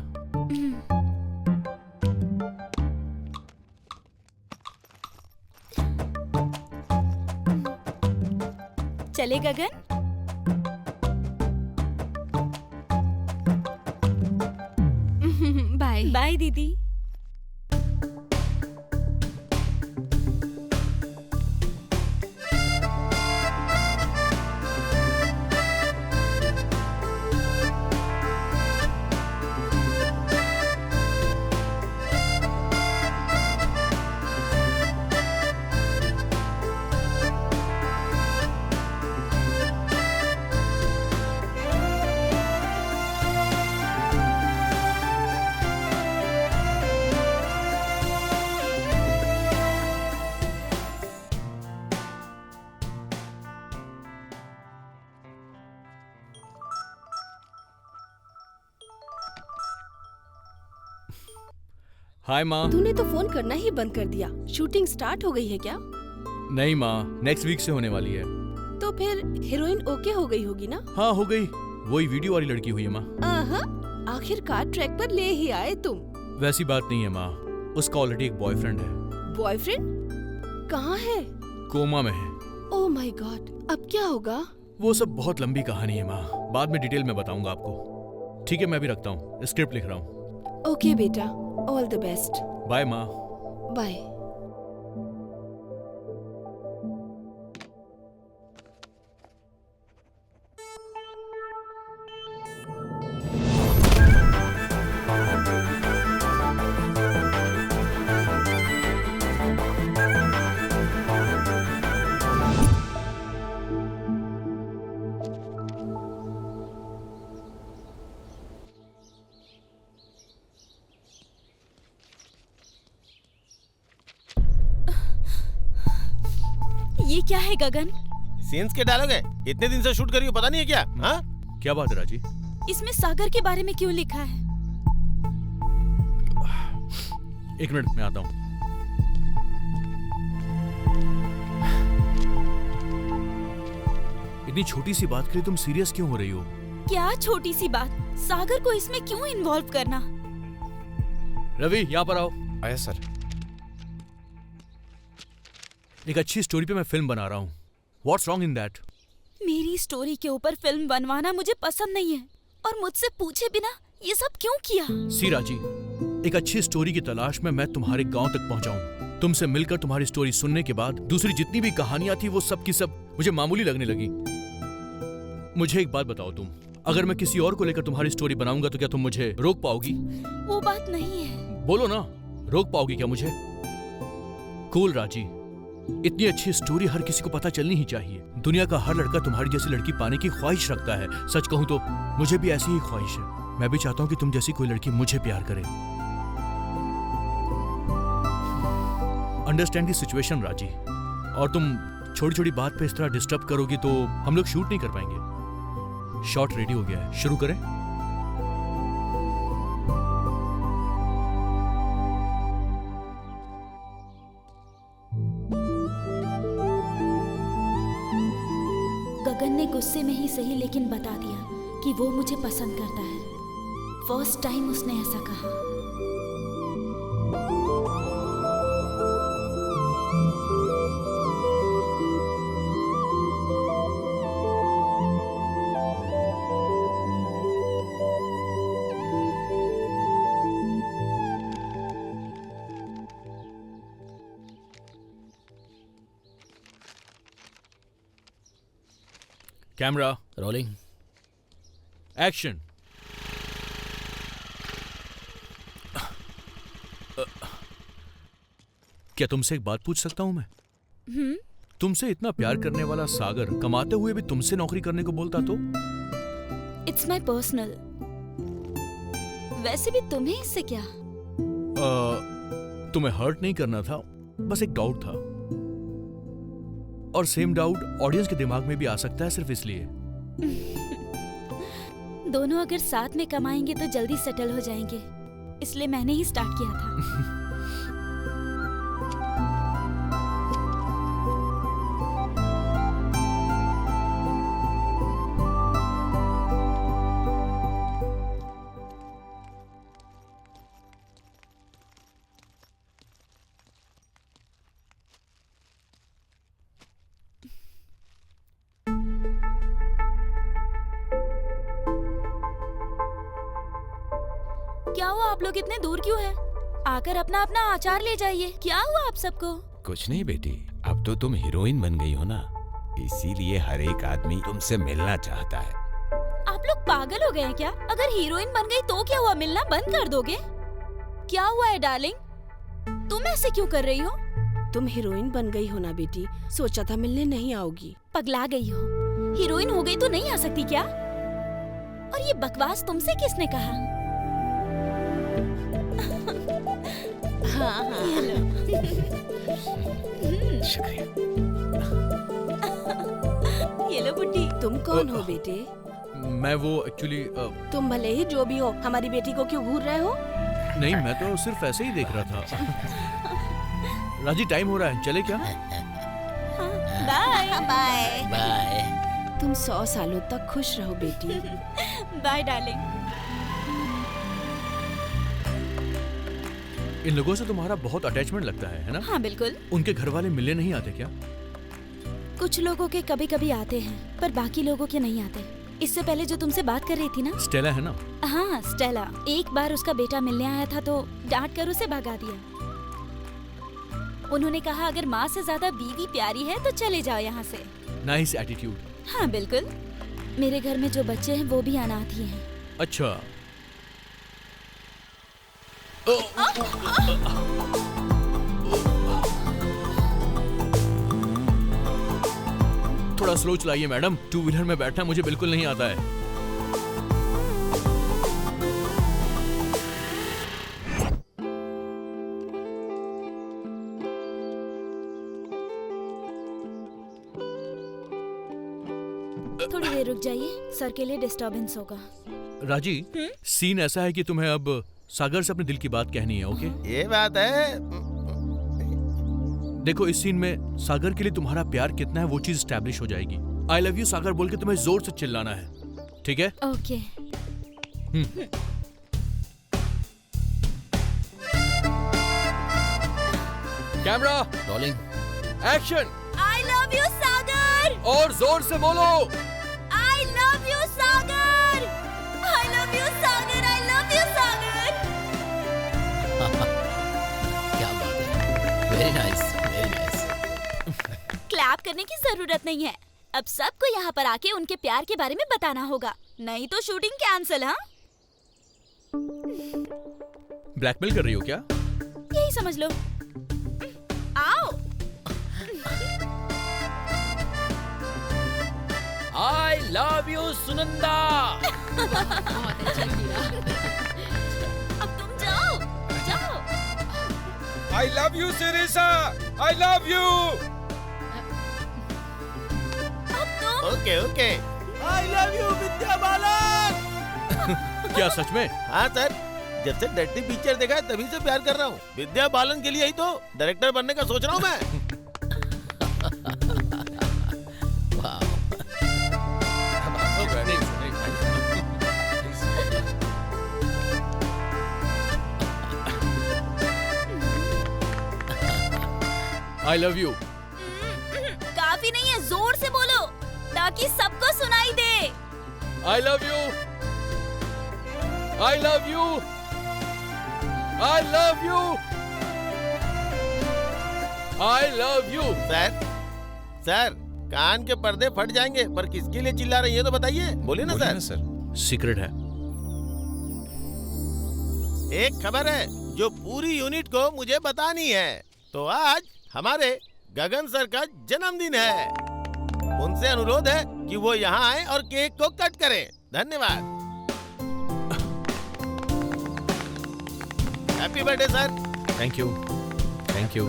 चले गगन? बाय बाय दीदी। हाय माँ। तूने तो फोन करना ही बंद कर दिया। शूटिंग स्टार्ट हो गई है क्या? नहीं माँ, नेक्स्ट वीक से होने वाली है। तो फिर हीरोइन ओके हो गई होगी ना? हाँ हो गई, वही वीडियो वाली लड़की हुई है माँ। आखिरकार ट्रैक पर ले ही आए तुम। वैसी बात नहीं है माँ, उसका ऑलरेडी एक बॉयफ्रेंड है। बॉयफ्रेंड? कहाँ है? कोमा में है। ओह माय गॉड, अब क्या होगा? वो सब बहुत लंबी कहानी है माँ, बाद में डिटेल में बताऊंगा आपको। ठीक है, मैं भी रखता हूँ, स्क्रिप्ट लिख रहा हूँ। ओके बेटा, ऑल द बेस्ट। बाय माँ। बाय। ये क्या है गगन? सीन्स के डायलॉग है, इतने दिन से शूट कर रही हो, पता नहीं है क्या? हाँ? क्या बात है राजी? इसमें सागर के बारे में क्यों लिखा है? एक मिनट में आता हूँ। इतनी छोटी सी बात के लिए तुम सीरियस क्यों हो रही हो? क्या छोटी सी बात? सागर को इसमें क्यों इन्वॉल्व करना? रवि, यहाँ पर आओ। आया सर। एक अच्छी स्टोरी पे मैं फिल्म बना रहा हूँ। What's wrong in that? मेरी स्टोरी के ऊपर फिल्म बनवाना मुझे पसंद नहीं है, और मुझसे पूछे बिना ये सब क्यों किया? सी राजी, एक अच्छी स्टोरी की तलाश में मैं तुम्हारे गांव तक पहुंचा हूँ। तुमसे मिलकर तुम्हारी स्टोरी सुनने के बाद दूसरी जितनी भी कहानियां थी वो सब की सब मुझे मामूली लगने लगी। मुझे एक बात बताओ, तुम अगर मैं किसी और को लेकर तुम्हारी स्टोरी बनाऊंगा तो क्या तुम मुझे रोक पाओगी? वो बात नहीं है। बोलो ना, रोक पाओगी क्या मुझे? कूल राजी, इतनी अच्छी स्टोरी हर किसी को पता चलनी ही चाहिए। दुनिया का हर लड़का तुम्हारी जैसी लड़की पाने की ख्वाहिश रखता है। सच कहूं तो मुझे भी ऐसी ही ख्वाहिश है। मैं भी चाहता हूं कि तुम जैसी कोई लड़की मुझे प्यार करे। अंडरस्टैंड द सिचुएशन राजी। और तुम छोटी छोटी बात पे इस तरह डिस्टर्ब करोगी तो हम लोग शूट नहीं कर पाएंगे। शॉट रेडी हो गया है, शुरू करें? गगन ने गुस्से में ही सही लेकिन बता दिया कि वो मुझे पसंद करता है। फर्स्ट टाइम उसने ऐसा कहा। Camera rolling, action. क्या तुमसे एक बात पूछ सकता हूं मैं? तुमसे इतना प्यार करने वाला सागर कमाते हुए भी तुमसे नौकरी करने को बोलता तो? It's my personal. वैसे भी तुम्हें इससे क्या? तुम्हें हर्ट नहीं करना था, बस एक डाउट था। और सेम डाउट ऑडियंस के दिमाग में भी आ सकता है, सिर्फ इसलिए। दोनों अगर साथ में कमाएंगे तो जल्दी सेटल हो जाएंगे, इसलिए मैंने ही स्टार्ट किया था। क्या हुआ, आप लोग इतने दूर क्यों हैं? आकर अपना अपना आचार ले जाइए। क्या हुआ आप सबको? कुछ नहीं बेटी, अब तो तुम हीरोइन बन गई हो ना, इसीलिए हर एक आदमी तुमसे मिलना चाहता है। आप लोग पागल हो गए हैं क्या? अगर हीरोइन बन गई तो क्या हुआ, मिलना बंद कर दोगे? क्या हुआ है डार्लिंग, तुम ऐसे क्यों कर रही हो? तुम हीरोइन बन गई हो ना बेटी, सोचा था मिलने नहीं आओगी। पगला गई हो? हीरोइन हो गई तो नहीं आ सकती क्या? और ये बकवास तुमसे किसने कहा? हाँ हाँ। शुक्रिया। ये लो बुड्ढी। तुम कौन हो बेटे? मैं वो एक्चुअली तुम भले ही जो भी हो, हमारी बेटी को क्यों घूर रहे हो? नहीं, मैं तो सिर्फ ऐसे ही देख रहा था। राजी, टाइम हो रहा है, चले क्या? Bye bye. बाय। तुम 100 सालों तक खुश रहो बेटी। Bye darling. इन लोगों से तुम्हारा बहुत अटैचमेंट लगता है ना? हाँ बिल्कुल। उनके घर वाले मिलने नहीं आते क्या? कुछ लोगों के कभी कभी आते हैं, पर बाकी लोगों के नहीं आते। इससे पहले जो तुमसे बात कर रही थी ना, स्टेला है ना? हाँ स्टेला। एक बार उसका बेटा मिलने आया था तो डांट कर उसे भगा दिया। उन्होंने कहा अगर माँ से ज्यादा बीवी प्यारी है तो चले जाओ यहाँ से। Nice attitude. हाँ बिल्कुल। मेरे घर में जो बच्चे हैं वो भी अनाथ ही हैं। अच्छा। थोड़ा स्लो चलाइए मैडम, 2 व्हीलर में बैठना मुझे बिल्कुल नहीं आता है। थोड़ी देर रुक जाइए, सर के लिए डिस्टरबेंस होगा। राजी, सीन ऐसा है कि तुम्हें अब सागर से अपने दिल की बात कहनी है, ओके? ये बात है। देखो, इस सीन में सागर के लिए तुम्हारा प्यार कितना है वो चीज स्टैब्लिश हो जाएगी। आई लव यू सागर बोल के तुम्हें जोर से चिल्लाना है, ठीक है? Okay. Camera rolling. Action. I love you Sagar. और जोर से बोलो। I love you Sagar. I love you Sagar. I love you Sagar. क्या बात है, very nice, very nice. Clap करने की जरूरत नहीं है। अब सबको यहाँ पर आके उनके प्यार के बारे में बताना होगा, नहीं तो शूटिंग कैंसिल। हाँ, ब्लैकमेल कर रही हो क्या? यही समझ लो। आओ। I love you Sunanda. अब तुम जाओ, जाओ। I love you Sirisha, I love you. Okay okay. I love you Vidya Balan. क्या सच में? हाँ सर, जब से डर्टी पिक्चर देखा है तभी से प्यार कर रहा हूँ। विद्या बालन के लिए ही तो डायरेक्टर बनने का सोच रहा हूँ मैं। I love you. काफी नहीं है, जोर से बोलो ताकि सबको सुनाई दे। I love you. I love you. I love you. I love you. Sir कान के पर्दे फट जाएंगे, पर किसके लिए चिल्ला रही है तो बताइए। बोलिए ना सर। सीक्रेट है। एक खबर है जो पूरी यूनिट को मुझे बतानी है। तो आज हमारे गगन सर का जन्मदिन है। उनसे अनुरोध है कि वो यहाँ आए और केक को कट करें। धन्यवाद। Happy birthday sir. Thank you, thank you,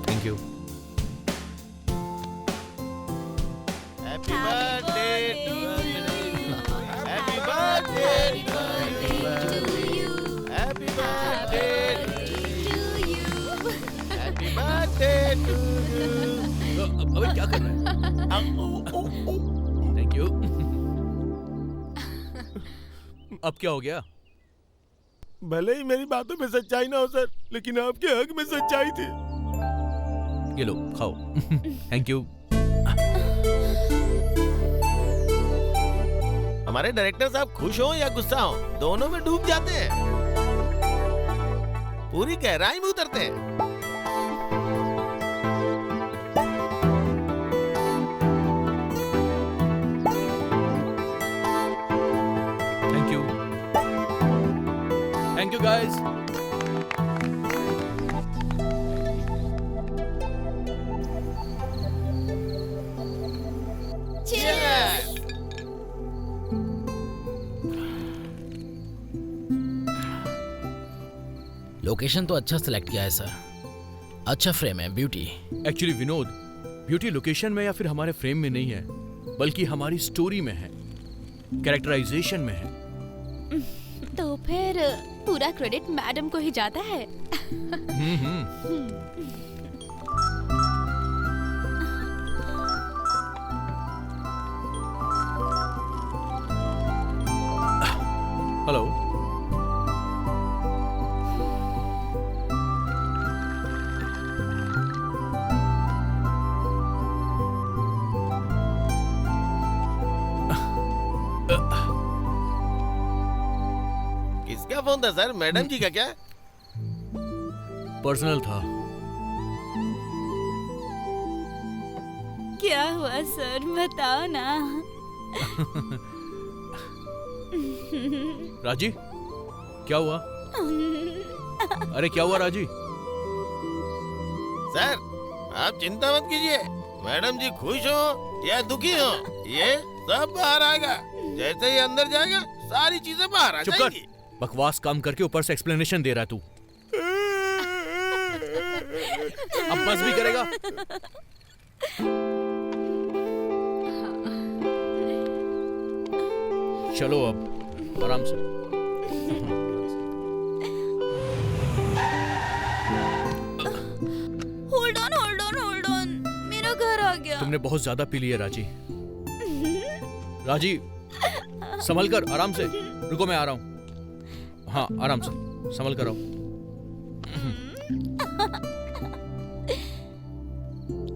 thank you. Happy birthday to you. Happy birthday to you. Happy birthday to you. Happy birthday to you. अबे क्या कर रहा है? Thank you. अब क्या हो गया? भले ही मेरी बातों में सच्चाई ना हो सर, लेकिन आपके हक में सच्चाई थी। ये लो खाओ। Thank you. हमारे डायरेक्टर साहब खुश हो या गुस्सा हो, दोनों में डूब जाते हैं, पूरी गहराई में उतरते हैं। Thank you, thank you guys. Location तो अच्छा सिलेक्ट किया है सर, अच्छा फ्रेम है, beauty. Actually Vinod, beauty location में या फिर हमारे फ्रेम में नहीं है, बल्कि हमारी स्टोरी में है, कैरेक्टराइजेशन में है। तो फिर पूरा क्रेडिट मैडम को ही जाता है। हेलो। किसका फोन था सर? मैडम जी का क्या? पर्सनल था। क्या हुआ सर, बताओ ना। राजी, क्या हुआ? अरे क्या हुआ राजी? सर आप चिंता मत कीजिए, मैडम जी खुश हो या दुखी हो ये सब बाहर आएगा। जैसे ही अंदर जाएगा सारी चीजें बाहर आ चुप जाएंगी। कर, बकवास काम करके ऊपर से एक्सप्लेनेशन दे रहा है तू। अब बस भी करेगा? चलो अब आराम से। होल्ड ऑन, मेरा घर आ गया। तुमने बहुत ज्यादा पी लिया राजी। राजी संभल कर, आराम से। रुको मैं आ रहा हूँ। हाँ आराम से, संभल कर आओ।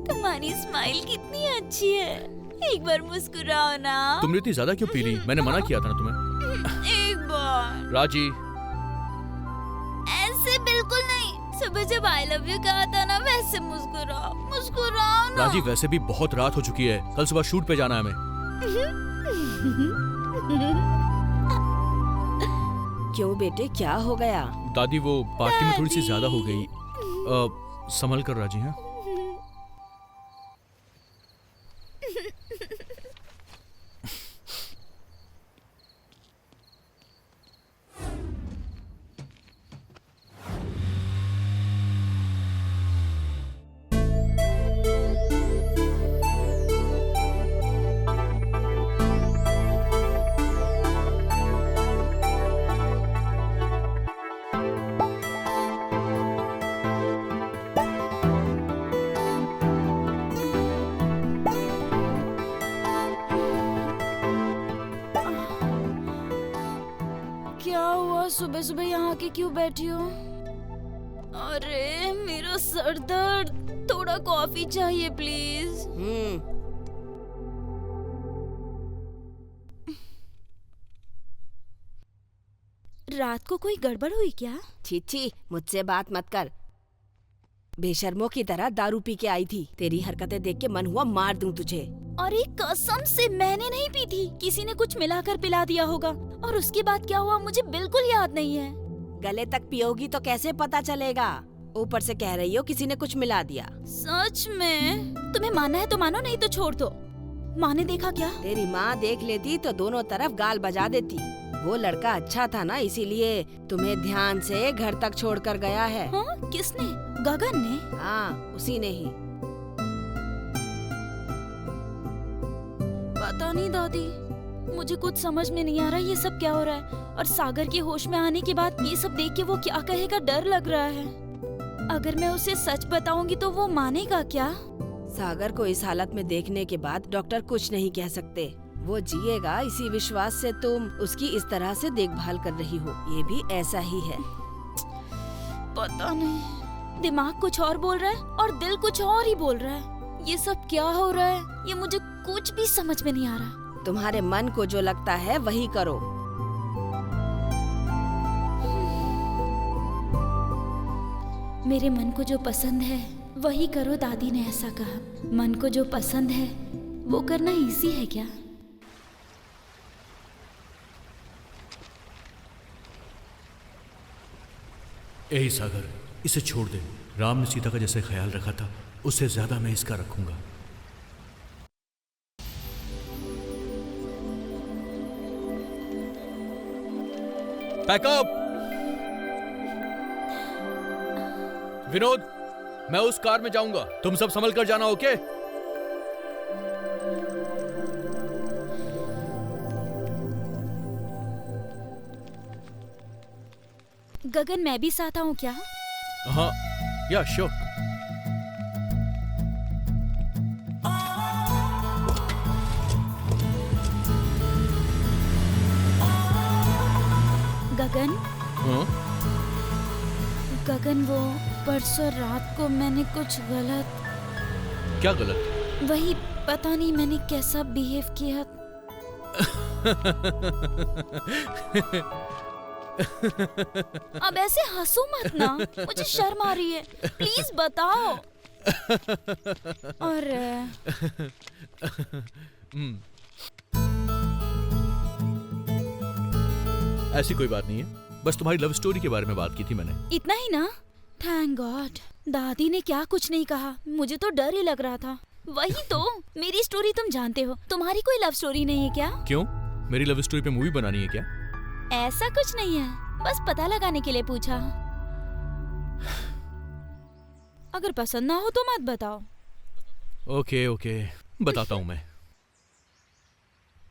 तुम्हारी स्माइल कितनी अच्छी है, एक बार मुस्कुराओ ना। तुमने इतनी ज्यादा क्यों पी ली? मैंने मना किया था ना तुम्हें। एक बार। राजी ऐसे बिल्कुल नहीं, सुबह जब आई लव यू कहा था ना वैसे मुस्कुराओ ना। राजी वैसे भी बहुत रात हो चुकी है, कल सुबह शूट पे जाना है हमें। क्यों बेटे, क्या हो गया? दादी वो पार्टी में थोड़ी सी ज्यादा हो गई। संभल कर राजी। हाँ क्या हुआ, सुबह सुबह यहाँ के क्यों बैठी हो? अरे मेरा सर दर्द, थोड़ा कॉफी चाहिए प्लीज। रात को कोई गड़बड़ हुई क्या? छी, मुझसे बात मत कर। बेशर्मों की तरह दारू पी के आई थी। तेरी हरकतें देख के मन हुआ मार दूं तुझे। अरे कसम से मैंने नहीं पी थी, किसी ने कुछ मिलाकर पिला दिया होगा। और उसके बाद क्या हुआ मुझे बिल्कुल याद नहीं है। गले तक पियोगी तो कैसे पता चलेगा? ऊपर से कह रही हो किसी ने कुछ मिला दिया। सच में? तुम्हें मानना है तो मानो, नहीं तो छोड़ दो। माँ ने देखा क्या? तेरी माँ देख लेती तो दोनों तरफ गाल बजा देती। वो लड़का अच्छा था ना, इसीलिए तुम्हें ध्यान से घर तक छोड़कर गया है। हाँ? किसने? गगन ने? हाँ, उसी ने ही। पता नहीं दादी, मुझे कुछ समझ में नहीं आ रहा ये सब क्या हो रहा है। और सागर के होश में आने के बाद ये सब देख के वो क्या कहेगा, डर लग रहा है। अगर मैं उसे सच बताऊंगी तो वो मानेगा क्या? सागर को इस हालत में देखने के बाद डॉक्टर कुछ नहीं कह सकते। वो जिएगा इसी विश्वास से तुम उसकी इस तरह से देखभाल कर रही हो। ये भी ऐसा ही है। पता नहीं, दिमाग कुछ और बोल रहा है और दिल कुछ और ही बोल रहा है। ये सब क्या हो रहा है, ये मुझे कुछ भी समझ में नहीं आ रहा। तुम्हारे मन को जो लगता है वही करो। मेरे मन को जो पसंद है वही करो, दादी ने ऐसा कहा। मन को जो पसंद है वो करना इजी है क्या? यही सागर, इसे छोड़ दे। राम ने सीता का जैसे ख्याल रखा था उससे ज्यादा मैं इसका रखूंगा। पैकअप। विनोद, मैं उस कार में जाऊंगा, तुम सब संभल कर जाना। ओके? गगन मैं भी साथ आऊँ क्या? हाँ, या श्योर। गगन, हाँ? गगन वो परसों रात को मैंने कुछ गलत। क्या गलत? वही पता नहीं मैंने कैसा बिहेव किया। अब ऐसे हंसो मत ना, मुझे शर्म आ रही है, प्लीज बताओ। और ऐसी कोई बात नहीं है, बस तुम्हारी लव स्टोरी के बारे में बात की थी मैंने। इतना ही ना? Thank God. दादी ने क्या कुछ नहीं कहा, मुझे तो डर ही लग रहा था। वही तो, मेरी स्टोरी तुम जानते हो, तुम्हारी कोई लव स्टोरी नहीं है क्या? क्यों, मेरी लव स्टोरी पे मूवी बनानी है क्या? ऐसा कुछ नहीं है, बस पता लगाने के लिए पूछा। अगर पसंद ना हो तो मत बताओ। ओके ओके, बताता हूँ मैं।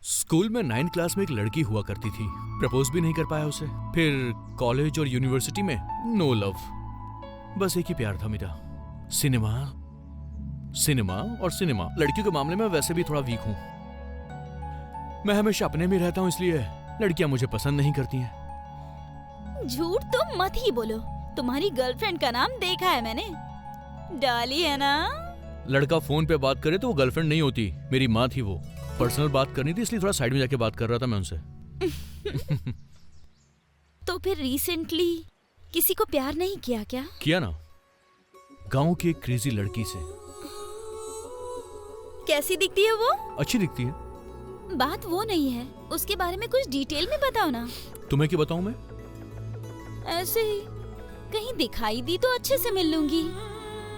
स्कूल में 9th क्लास में एक लड़की हुआ करती थी, प्रपोज भी नहीं कर पाया उसे। फिर कॉलेज और यूनिवर्सिटी में नो लव, बस एक ही प्यार था मेरा, सिनेमा। सिनेमा और सिनेमा। लड़कियों के मामले में वैसे भी थोड़ा वीक हूँ, मैं हमेशा अपने में रहता हूँ, इसलिए लड़कियां मुझे पसंद नहीं करती हैं। झूठ तो मत ही बोलो, तुम्हारी गर्लफ्रेंड का नाम देखा है मैंने, डाली है ना? लड़का फोन पे बात करे तो वो गर्लफ्रेंड नहीं होती, मेरी माँ थी वो। पर्सनल बात करनी थी इसलिए थोड़ा साइड में जाके बात कर रहा था मैं उनसे। तो फिर रिसेंटली किसी को प्यार नहीं किया क्या? किया ना, गांव की एक क्रेजी लड़की से। कैसी दिखती है वो? अच्छी दिखती है। बात वो नहीं है, उसके बारे में कुछ डिटेल में बताओ ना। तुम्हें क्या बताऊं मैं? ऐसे ही कहीं दिखाई दी तो अच्छे से मिल लूंगी,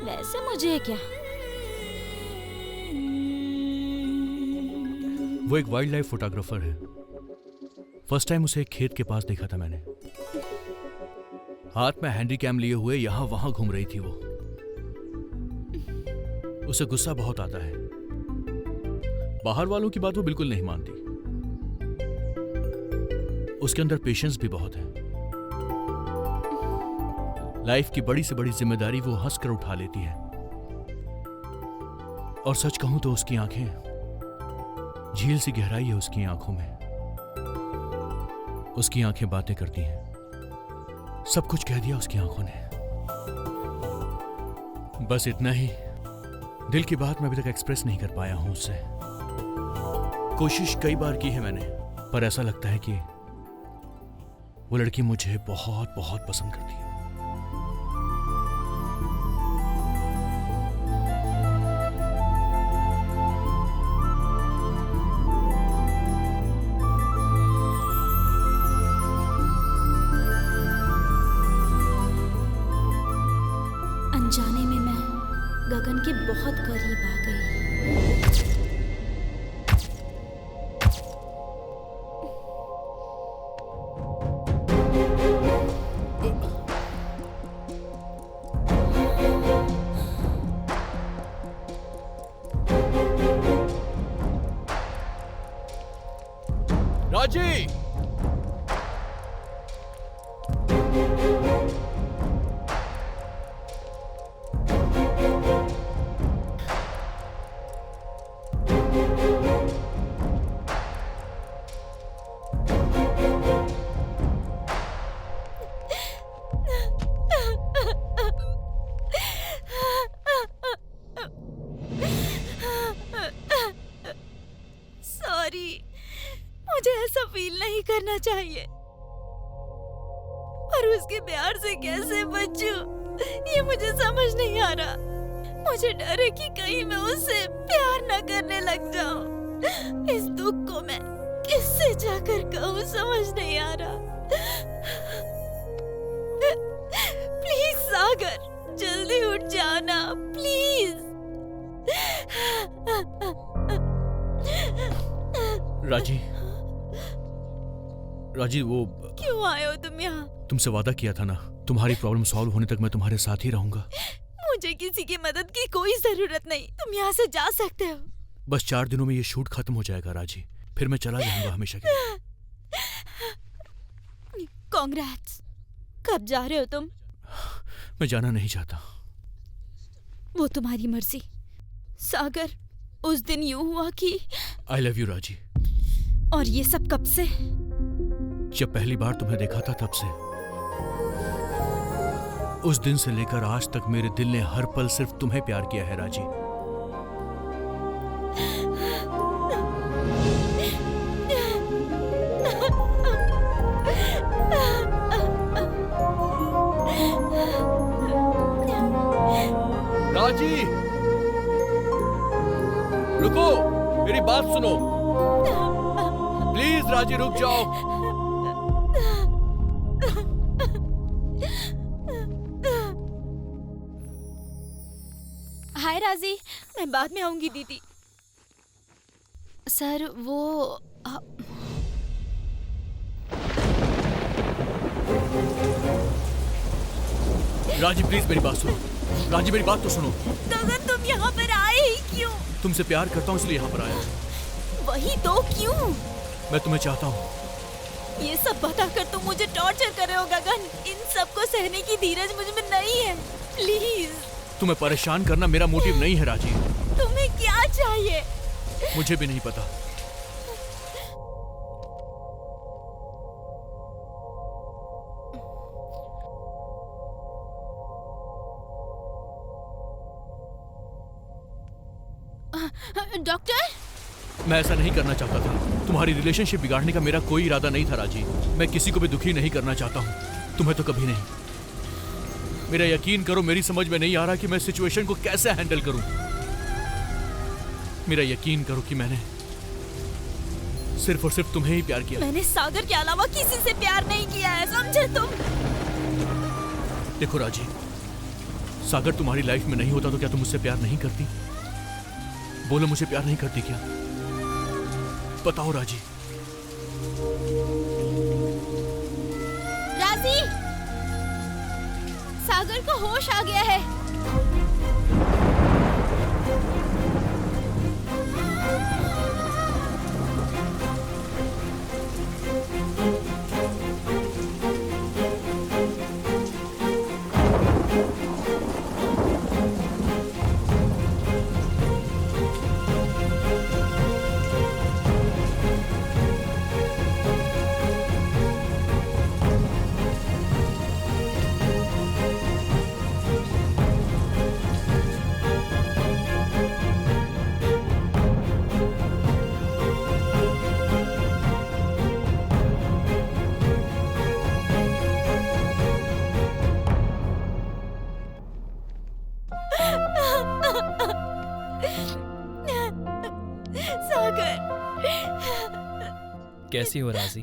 वैसे मुझे क्या। वो एक वाइल्ड लाइफ फोटोग्राफर है। फर्स्ट टाइम उसे एक खेत के पास देखा था मैंने, हाथ में हैंडी कैम लिए हुए यहाँ वहां घूम रही थी वो। उसे गुस्सा बहुत आता है, बाहर वालों की बात वो बिल्कुल नहीं मानती। उसके अंदर पेशेंस भी बहुत है। लाइफ की बड़ी से बड़ी जिम्मेदारी वो हंसकर उठा लेती है। और सच कहूं तो उसकी आंखें, झील सी गहराई है उसकी आंखों में। उसकी आंखें बातें करती हैं, सब कुछ कह दिया उसकी आंखों ने। बस इतना ही, दिल की बात मैं अभी तक एक्सप्रेस नहीं कर पाया हूं उससे। कोशिश कई बार की है मैंने, पर ऐसा लगता है कि वो लड़की मुझे बहुत बहुत पसंद करती है। अनजाने में मैं गगन के बहुत करीब आ गई। राजी! सॉरी, मुझे ऐसा फील नहीं करना चाहिए, पर उसके प्यार से कैसे बचूं, ये मुझे समझ नहीं आ रहा। मुझे डर है कि कहीं मैं उससे प्यार न करने लग जाऊं। इस दुख को मैं किससे जाकर कहूं, समझ नहीं आ रहा। प्लीज सागर, जल्दी उठ जाओ ना, प्लीज। राजी, राजी, वो क्यों आए हो तुम यहाँ? तुमसे वादा किया था ना, तुम्हारी प्रॉब्लम सॉल्व होने तक मैं तुम्हारे साथ ही रहूंगा। मुझे किसी की मदद की कोई जरूरत नहीं, तुम यहाँ से जा सकते हो। बस 4 दिनों में ये शूट खत्म हो जाएगा राजी, फिर मैं चला जाऊंगा हमेशा के लिए। कांग्रेट्स। कब जा रहे हो तुम? मैं जाना नहीं चाहता। वो तुम्हारी मर्जी। सागर, उस दिन यूं हुआ कि आई लव यू राजी। और ये सब कब से? जब पहली बार तुम्हें देखा था तब से। उस दिन से लेकर आज तक मेरे दिल ने हर पल सिर्फ तुम्हें प्यार किया है राजी। राजी, रुको, मेरी बात सुनो। प्लीज राजी, रुक जाओ। हाय राजी, मैं बाद में आऊंगी दीदी। सर वो राजी प्लीज मेरी बात सुनो। राजी मेरी बात तो सुनो। गगन, तुम यहाँ पर आए ही क्यों? तुमसे प्यार करता हूँ इसलिए यहाँ पर आया। वही तो, क्यों? मैं तुम्हें चाहता हूँ। ये सब बताकर तुम मुझे टॉर्चर कर रहे हो गगन। इन सब को सहने की धीरज मुझ में नहीं है। प्लीज। तुम्हें परेशान करना मेरा मोटिव नहीं है राजी। तुम्हें क्या चाहिए? मुझे भी नहीं पता। डॉक्टर, मैं ऐसा नहीं करना चाहता था। तुम्हारी रिलेशनशिप बिगाड़ने का मेरा कोई इरादा नहीं था राजी। मैं किसी को भी दुखी नहीं करना चाहता हूँ, तुम्हें तो कभी नहीं। मेरा यकीन करो, मेरी समझ में नहीं आ रहा कि मैं सिचुएशन को कैसे हैंडल करूं। मेरा यकीन करो कि मैंने सिर्फ और सिर्फ तुम्हें ही प्यार किया। मैंने सागर के अलावा किसी से प्यार नहीं किया है, समझे तुम? देखो राजी, सागर तुम्हारी लाइफ में नहीं होता तो क्या तुम मुझसे प्यार नहीं करती? बोलो, मुझे प्यार नहीं करती क्या? बताओ राजी। राजी, सागर को होश आ गया है। कैसी हो राजी?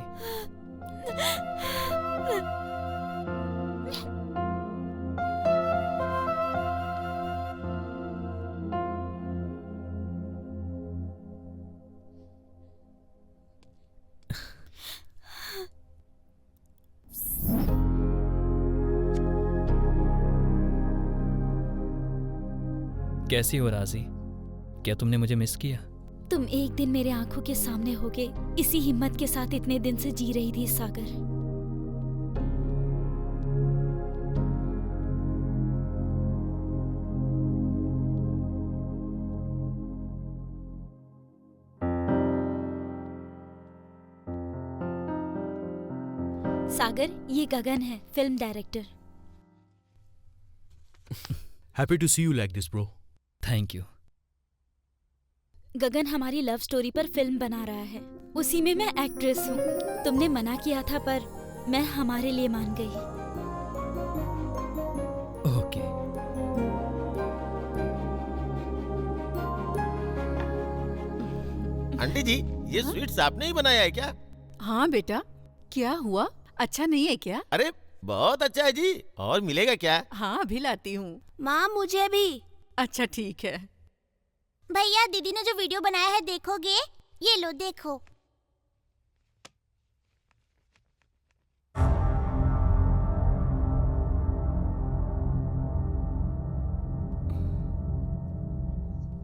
कैसी हो राजी? क्या तुमने मुझे मिस किया? तुम एक दिन मेरे आंखों के सामने होगे, इसी हिम्मत के साथ इतने दिन से जी रही थी सागर। सागर, ये गगन है, film director. Happy to see you like this bro. Thank you. Gagan हमारी लव स्टोरी पर फिल्म बना रहा है, उसी में मैं एक्ट्रेस हूँ। तुमने मना किया था पर मैं हमारे लिए मान गई। ओके। आंटी जी, ये स्वीट्स आपने ही बनाया है क्या? हाँ बेटा, क्या हुआ? अच्छा नहीं है क्या? अरे बहुत अच्छा है जी। और मिलेगा क्या? हाँ अभी लाती हूँ। माँ मुझे भी। अच्छा ठीक है। भैया, दीदी ने जो वीडियो बनाया है देखोगे? ये लो देखो।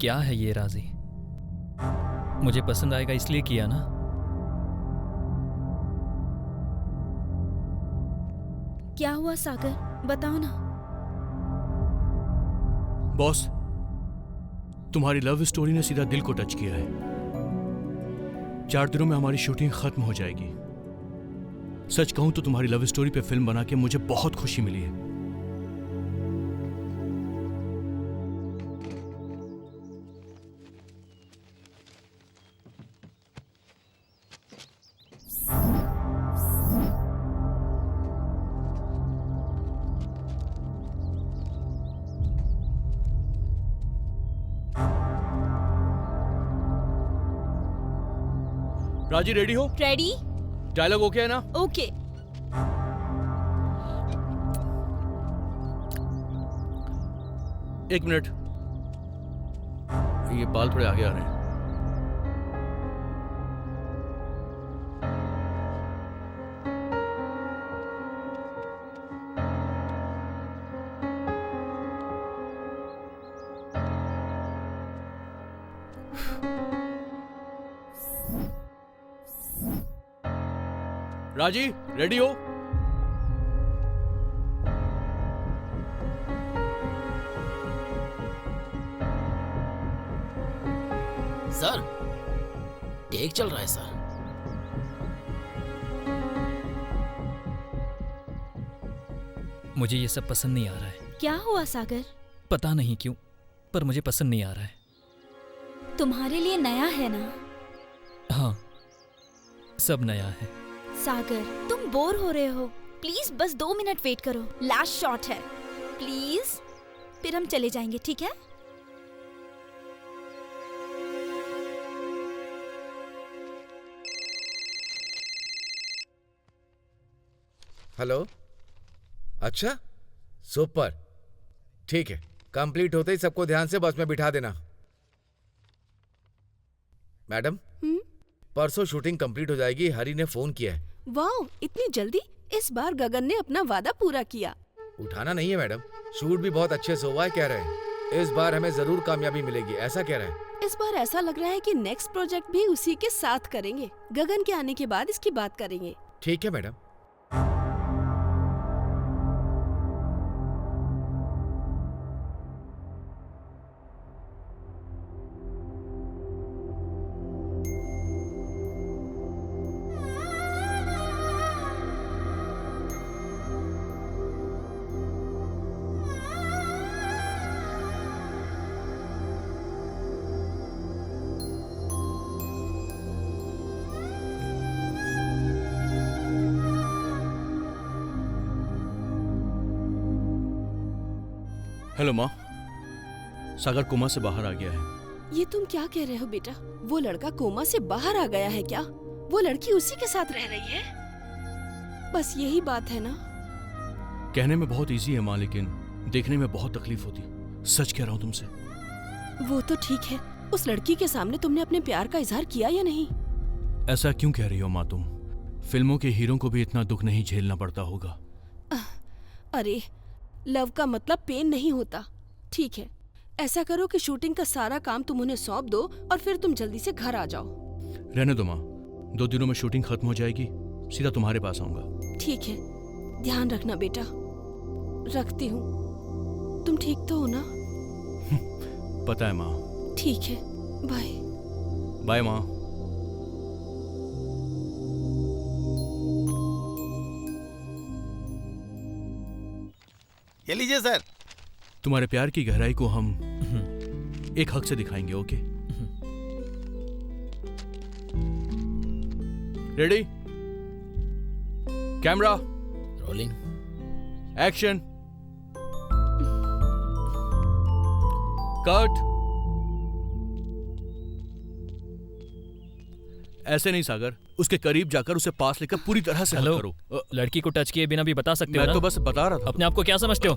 क्या है ये राजी? मुझे पसंद आएगा इसलिए किया ना? क्या हुआ सागर, बताओ ना। बॉस, तुम्हारी लव स्टोरी ने सीधा दिल को टच किया है। 4 दिनों में हमारी शूटिंग खत्म हो जाएगी। सच कहूं तो तुम्हारी लव स्टोरी पे फिल्म बना के मुझे बहुत खुशी मिली है। राजी रेडी हो? रेडी? डायलॉग ओके है ना? ओके। एक मिनट, ये बाल थोड़े आगे आ रहे हैं। राजी रेडी हो? सर, टेक चल रहा है सर। मुझे ये सब पसंद नहीं आ रहा है। क्या हुआ सागर? पता नहीं क्यों, पर मुझे पसंद नहीं आ रहा है। तुम्हारे लिए नया है ना? हाँ, सब नया है। सागर, तुम बोर हो रहे हो, प्लीज बस 2 मिनट वेट करो, लास्ट शॉट है, प्लीज। फिर हम चले जाएंगे, ठीक है? हेलो, अच्छा, सुपर, ठीक है। कंप्लीट होते ही सबको ध्यान से बस में बिठा देना। मैडम, परसों शूटिंग कंप्लीट हो जाएगी, हरी ने फोन किया है। वाह, इतनी जल्दी? इस बार गगन ने अपना वादा पूरा किया। उठाना नहीं है मैडम, शूट भी बहुत अच्छे से हुआ है कह रहे हैं। इस बार हमें जरूर कामयाबी मिलेगी, ऐसा कह रहे हैं। इस बार ऐसा लग रहा है कि नेक्स्ट प्रोजेक्ट भी उसी के साथ करेंगे। गगन के आने के बाद इसकी बात करेंगे। ठीक है मैडम। हेलो माँ, सागर कोमा से बाहर आ गया है। ये तुम क्या कह रहे हो बेटा? वो लड़का कोमा से बाहर आ गया है क्या? वो लड़की उसी के साथ रह रही है? बस यही बात है ना? कहने में बहुत इजी है माँ, लेकिन देखने में बहुत तकलीफ होती। सच कह रहा हूँ तुमसे। वो तो ठीक है, उस लड़की के सामने तुमने अपने प्यार का इजहार किया या नहीं? ऐसा क्यों कह रही हो माँ तुम? फिल्मों के हीरो को भी इतना दुख नहीं झेलना पड़ता होगा। अरे, लव का मतलब पेन नहीं होता। ठीक है, ऐसा करो कि शूटिंग का सारा काम तुम उन्हें सौंप दो और फिर तुम जल्दी से घर आ जाओ। रहने दो माँ, 2 दिनों में शूटिंग खत्म हो जाएगी, सीधा तुम्हारे पास आऊंगा। ठीक है, ध्यान रखना बेटा। रखती हूँ। तुम ठीक तो हो ना? पता है माँ। ठीक है, बाय। बाय माँ। ये लीजिए सर। तुम्हारे प्यार की गहराई को हम एक हक से दिखाएंगे, okay? Ready? Camera rolling, action, cut. ऐसे नहीं सागर, उसके करीब जाकर उसे पास लेकर पूरी तरह से हग करो। लड़की को टच किए बिना भी बता सकते हो मैं ना? तो बस बता रहा था। अपने आप को क्या समझते हो?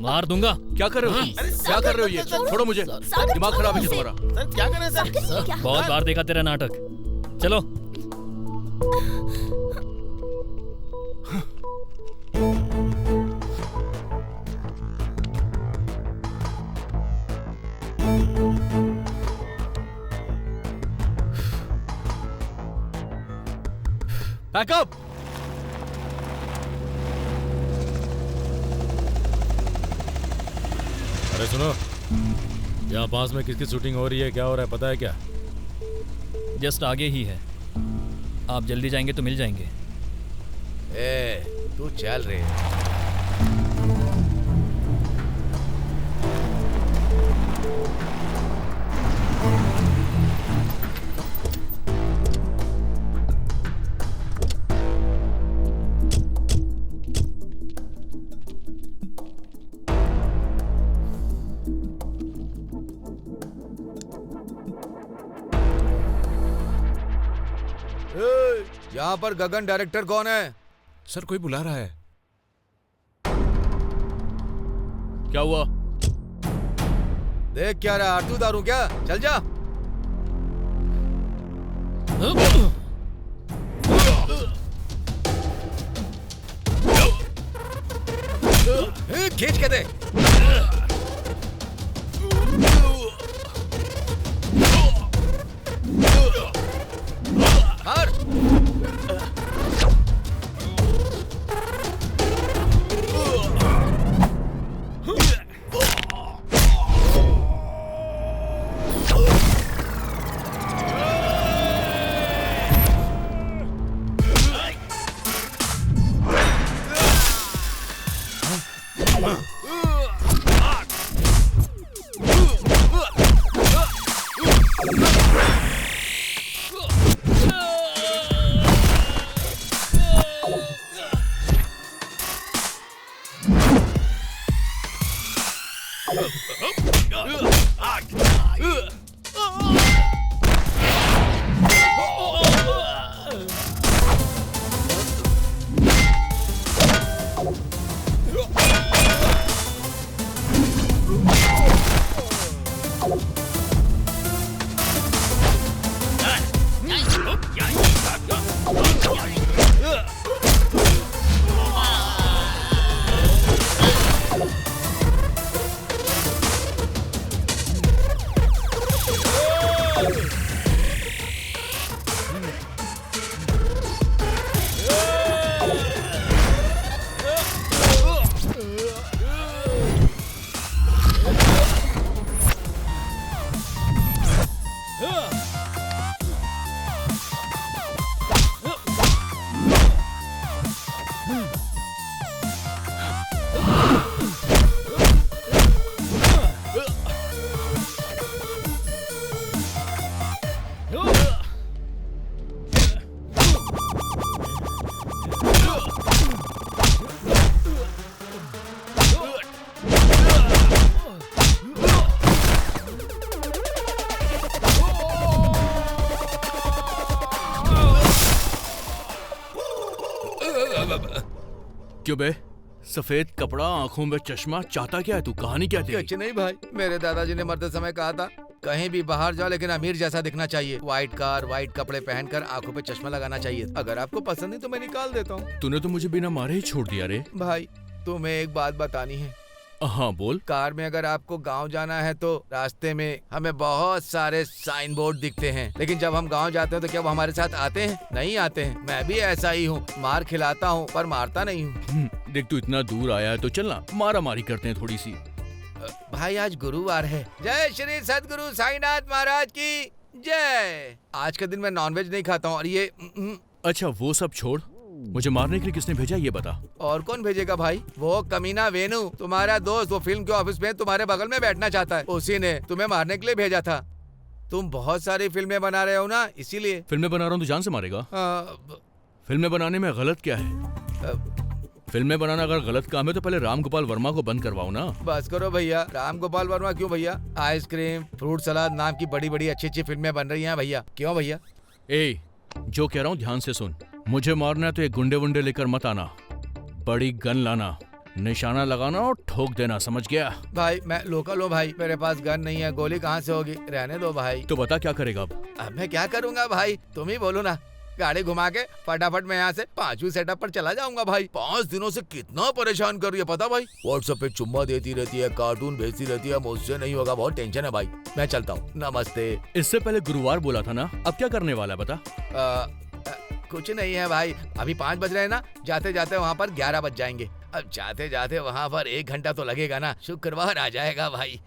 मार दूंगा। क्या कर रहे हो? क्या कर रहे हो? ये छोड़ो मुझे, दिमाग खराब है तुम्हारा। सर क्या कर रहे हैं सर? बहुत बार देखा तेरा नाटक। चलो। Back up! अरे सुनो, यहाँ पास में किसकी शूटिंग हो रही है, क्या हो रहा है, पता है क्या? जस्ट आगे ही है, आप जल्दी जाएंगे तो मिल जाएंगे। तू चल रे। यहाँ पर गगन डायरेक्टर कौन है? सर कोई बुला रहा है। क्या हुआ? देख क्या रहा, आरतू दारू क्या? चल जा। खींच के दे। मार। क्यों बे? सफेद कपड़ा, आंखों में चश्मा, चाहता क्या है तू? कहानी क्या थी? कुछ नहीं भाई, मेरे दादाजी ने मरते समय कहा था कहीं भी बाहर जाओ लेकिन अमीर जैसा दिखना चाहिए। व्हाइट कार, व्हाइट कपड़े पहनकर, आंखों पे चश्मा लगाना चाहिए। अगर आपको पसंद नहीं तो मैं निकाल देता हूँ। तूने तो मुझे बिना मारे ही छोड़ दिया रे। भाई तुम्हें एक बात बतानी है। हाँ बोल। कार में अगर आपको गांव जाना है तो रास्ते में हमें बहुत सारे साइन बोर्ड दिखते हैं, लेकिन जब हम गांव जाते हैं तो क्या वो हमारे साथ आते हैं? नहीं आते हैं। मैं भी ऐसा ही हूँ, मार खिलाता हूँ पर मारता नहीं हूँ। देख तू इतना दूर आया है तो चलना मारा मारी करते हैं थोड़ी सी। भाई आज गुरुवार है। जय श्री सद्गुरु साईनाथ महाराज की जय। आज के दिन मैं नॉनवेज नहीं खाता हूँ और ये अच्छा वो सब छोड़, मुझे मारने के लिए किसने भेजा ये बता। और कौन भेजेगा भाई? वो कमीना वेनु, तुम्हारा दोस्त, वो फिल्म के ऑफिस में तुम्हारे बगल में बैठना चाहता है। उसी ने तुम्हें मारने के लिए भेजा था। तुम बहुत सारी फिल्में बना रहे हो ना, इसीलिए। फिल्में बना रहा हूँ तो जान से मारेगा? फिल्में बनाने में गलत क्या है? फिल्में बनाना अगर गलत काम है तो पहले राम गोपाल वर्मा को बंद करवाओ ना। बस करो भैया। राम गोपाल वर्मा क्यों भैया? आइसक्रीम, फ्रूट सलाद नाम की बड़ी बड़ी अच्छी अच्छी फिल्में बन रही हैं भैया। क्यों भैया? ए, जो कह रहा हूँ ध्यान से सुन। मुझे मारना है तो एक गुंडे वुंडे लेकर मत आना, बड़ी गन लाना, निशाना लगाना और ठोक देना, समझ गया? भाई मैं लोकल हूँ भाई, मेरे पास गन नहीं है, गोली कहाँ से होगी? रहने दो भाई। तो बता क्या करेगा अब? मैं क्या करूँगा भाई, तुम ही बोलो ना। गाड़ी घुमा के फटाफट मैं यहाँ से 5वीं सेटअप पर चला जाऊंगा भाई। 5 दिनों से कितना परेशान कर रही है पता भाई? व्हाट्सएप पे चुम्मा देती रहती है, कार्टून भेजती रहती है, मुझसे नहीं होगा, बहुत टेंशन है भाई। मैं चलता हूँ, नमस्ते। इससे पहले गुरुवार बोला था ना, अब क्या करने वाला है बता? कुछ नहीं है भाई, अभी 5 बज रहे हैं ना, जाते जाते वहाँ पर 11 बज जाएंगे। अब जाते जाते वहाँ पर 1 घंटा तो लगेगा ना, शुक्रवार आ जाएगा भाई।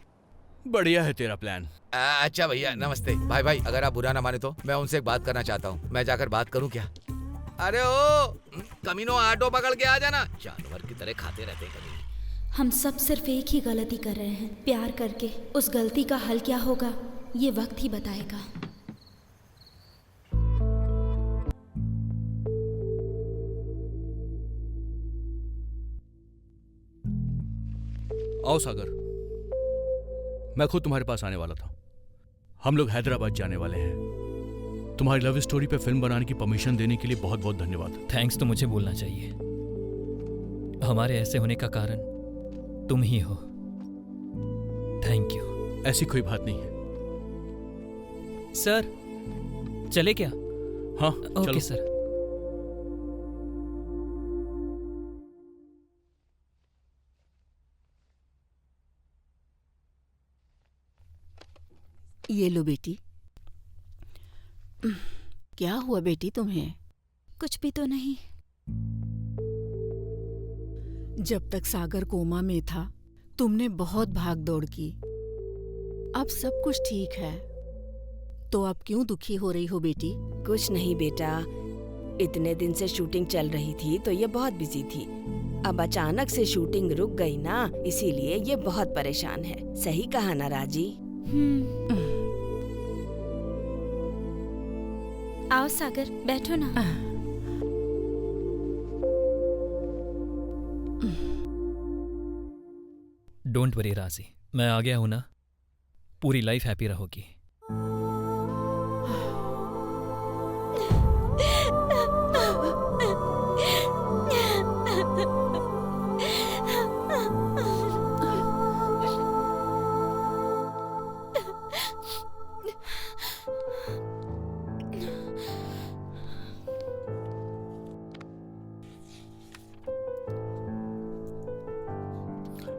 बढ़िया है तेरा प्लान। अच्छा भैया नमस्ते। भाई अगर आप बुरा ना माने तो मैं उनसे एक बात करना चाहता हूँ। मैं जाकर बात करूँ क्या? अरे ओ कमीनो, ऑटो पकड़ के आ जाना। जानवर की तरह खाते रहते हैं कभी। हम सब सिर्फ एक ही गलती कर रहे हैं, प्यार करके। उस गलती का हल क्या होगा ये वक्त ही बताएगा। आओ सागर, मैं खुद तुम्हारे पास आने वाला था। हम लोग हैदराबाद जाने वाले हैं। तुम्हारी लव स्टोरी पे फिल्म बनाने की परमिशन देने के लिए बहुत बहुत धन्यवाद। थैंक्स तो मुझे बोलना चाहिए। हमारे ऐसे होने का कारण तुम ही हो। Thank you. ऐसी कोई बात नहीं है। सर चले क्या? हाँ ओके चलो। सर। ये लो बेटी। क्या हुआ बेटी तुम्हें? कुछ भी तो नहीं। जब तक सागर कोमा में था तुमने बहुत भाग दौड़ की। अब सब कुछ ठीक है, तो अब क्यों दुखी हो रही हो बेटी? कुछ नहीं बेटा, इतने दिन से शूटिंग चल रही थी तो ये बहुत बिजी थी। अब अचानक से शूटिंग रुक गई ना, इसीलिए ये बहुत परेशान है। सही कहा ना राजी? आओ सागर, बैठो ना। डोंट वरी राजी, मैं आ गया हूं ना। पूरी लाइफ हैप्पी रहोगी।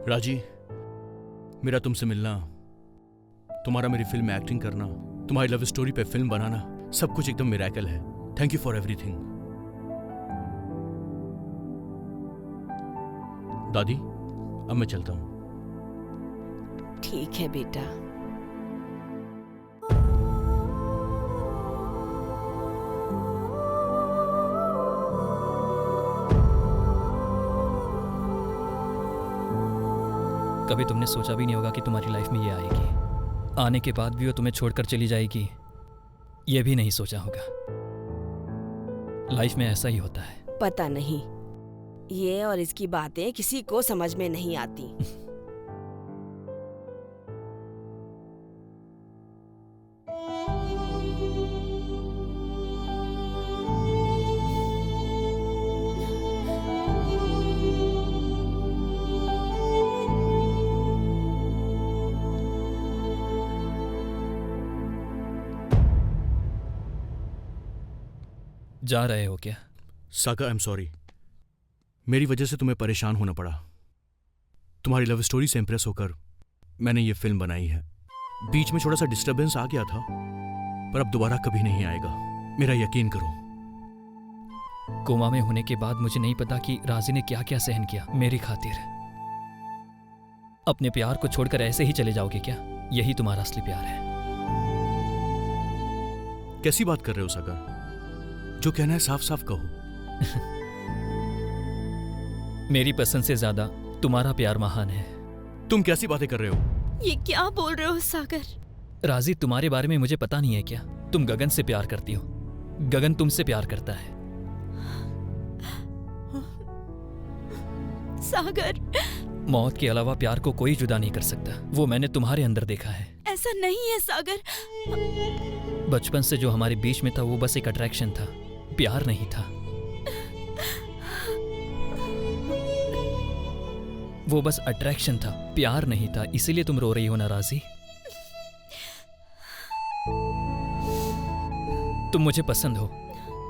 राजी, मेरा तुमसे मिलना, तुम्हारा मेरी फिल्म में एक्टिंग करना, तुम्हारी लव स्टोरी पे फिल्म बनाना, सब कुछ एकदम मिरेकल है। Thank you for everything. दादी, अब मैं चलता हूं। ठीक है बेटा। कभी तुमने सोचा भी नहीं होगा कि तुम्हारी लाइफ में ये आएगी। आने के बाद भी वो तुम्हें छोड़कर चली जाएगी, ये भी नहीं सोचा होगा। लाइफ में ऐसा ही होता है। पता नहीं, ये और इसकी बातें किसी को समझ में नहीं आती। जा रहे हो क्या? सागर, आई एम सॉरी, मेरी वजह से तुम्हें परेशान होना पड़ा। तुम्हारी लव स्टोरी से इंप्रेस होकर मैंने ये फिल्म बनाई है। बीच में थोड़ा सा डिस्टरबेंस आ गया था, पर अब दोबारा कभी नहीं आएगा, मेरा यकीन करो। कोमा में होने के बाद मुझे नहीं पता कि राजी ने क्या क्या सहन किया मेरी खातिर। अपने प्यार को छोड़कर ऐसे ही चले जाओगे क्या? यही तुम्हारा असली प्यार है। कैसी बात कर रहे हो सागर? जो कहना है साफ साफ कहो। मेरी पसंद से ज्यादा तुम्हारा प्यार महान है। तुम कैसी बातें कर रहे हो? ये क्या बोल रहे हो सागर? राजी, तुम्हारे बारे में मुझे पता नहीं है क्या? तुम गगन से प्यार करती हो, गगन तुमसे प्यार करता है। सागर, मौत के अलावा प्यार को कोई जुदा नहीं कर सकता। वो मैंने तुम्हारे अंदर देखा है। ऐसा नहीं है सागर। बचपन से जो हमारे बीच में था वो बस एक अट्रैक्शन था, प्यार नहीं था। वो बस अट्रैक्शन था, प्यार नहीं था। इसीलिए तुम रो रही हो ना राजी? तुम मुझे पसंद हो,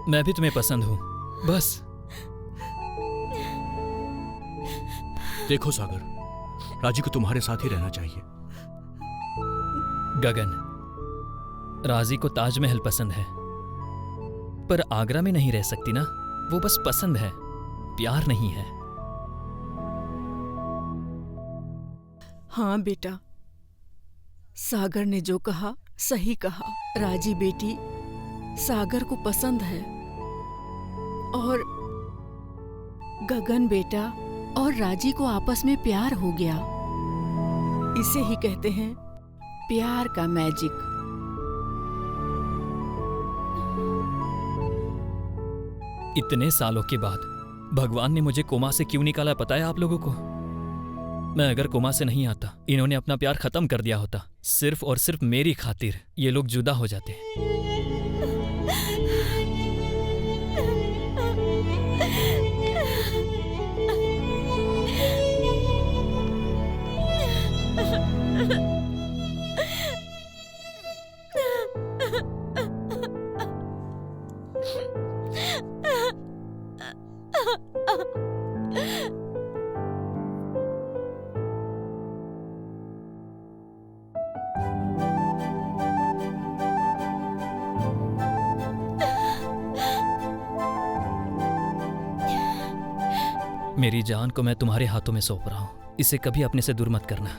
मैं भी तुम्हें पसंद हूं, बस। देखो सागर, राजी को तुम्हारे साथ ही रहना चाहिए। गगन, राजी को ताजमहल पसंद है, पर आगरा में नहीं रह सकती ना। वो बस पसंद है, प्यार नहीं है। हाँ बेटा, सागर ने जो कहा सही कहा। राजी बेटी सागर को पसंद है और गगन बेटा और राजी को आपस में प्यार हो गया। इसे ही कहते हैं प्यार का मैजिक। इतने सालों के बाद भगवान ने मुझे कोमा से क्यों निकाला पता है आप लोगों को? मैं अगर कोमा से नहीं आता, इन्होंने अपना प्यार खत्म कर दिया होता। सिर्फ और सिर्फ मेरी खातिर ये लोग जुदा हो जाते। मेरी जान को मैं तुम्हारे हाथों में सौंप रहा हूं। इसे कभी अपने से दूर मत करना।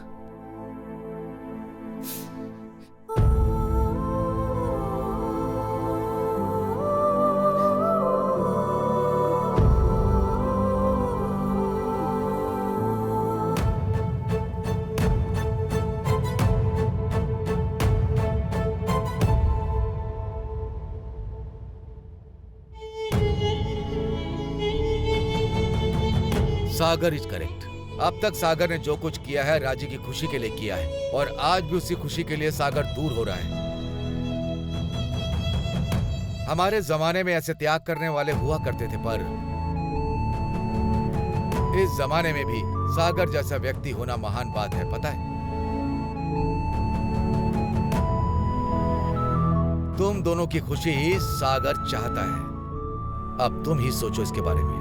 सागर इज करेक्ट। अब तक सागर ने जो कुछ किया है राजी की खुशी के लिए किया है और आज भी उसी खुशी के लिए सागर दूर हो रहा है। हमारे जमाने में ऐसे त्याग करने वाले हुआ करते थे, पर इस जमाने में भी सागर जैसा व्यक्ति होना महान बात है, पता है? तुम दोनों की खुशी ही सागर चाहता है। अब तुम ही सोचो इसके बारे में।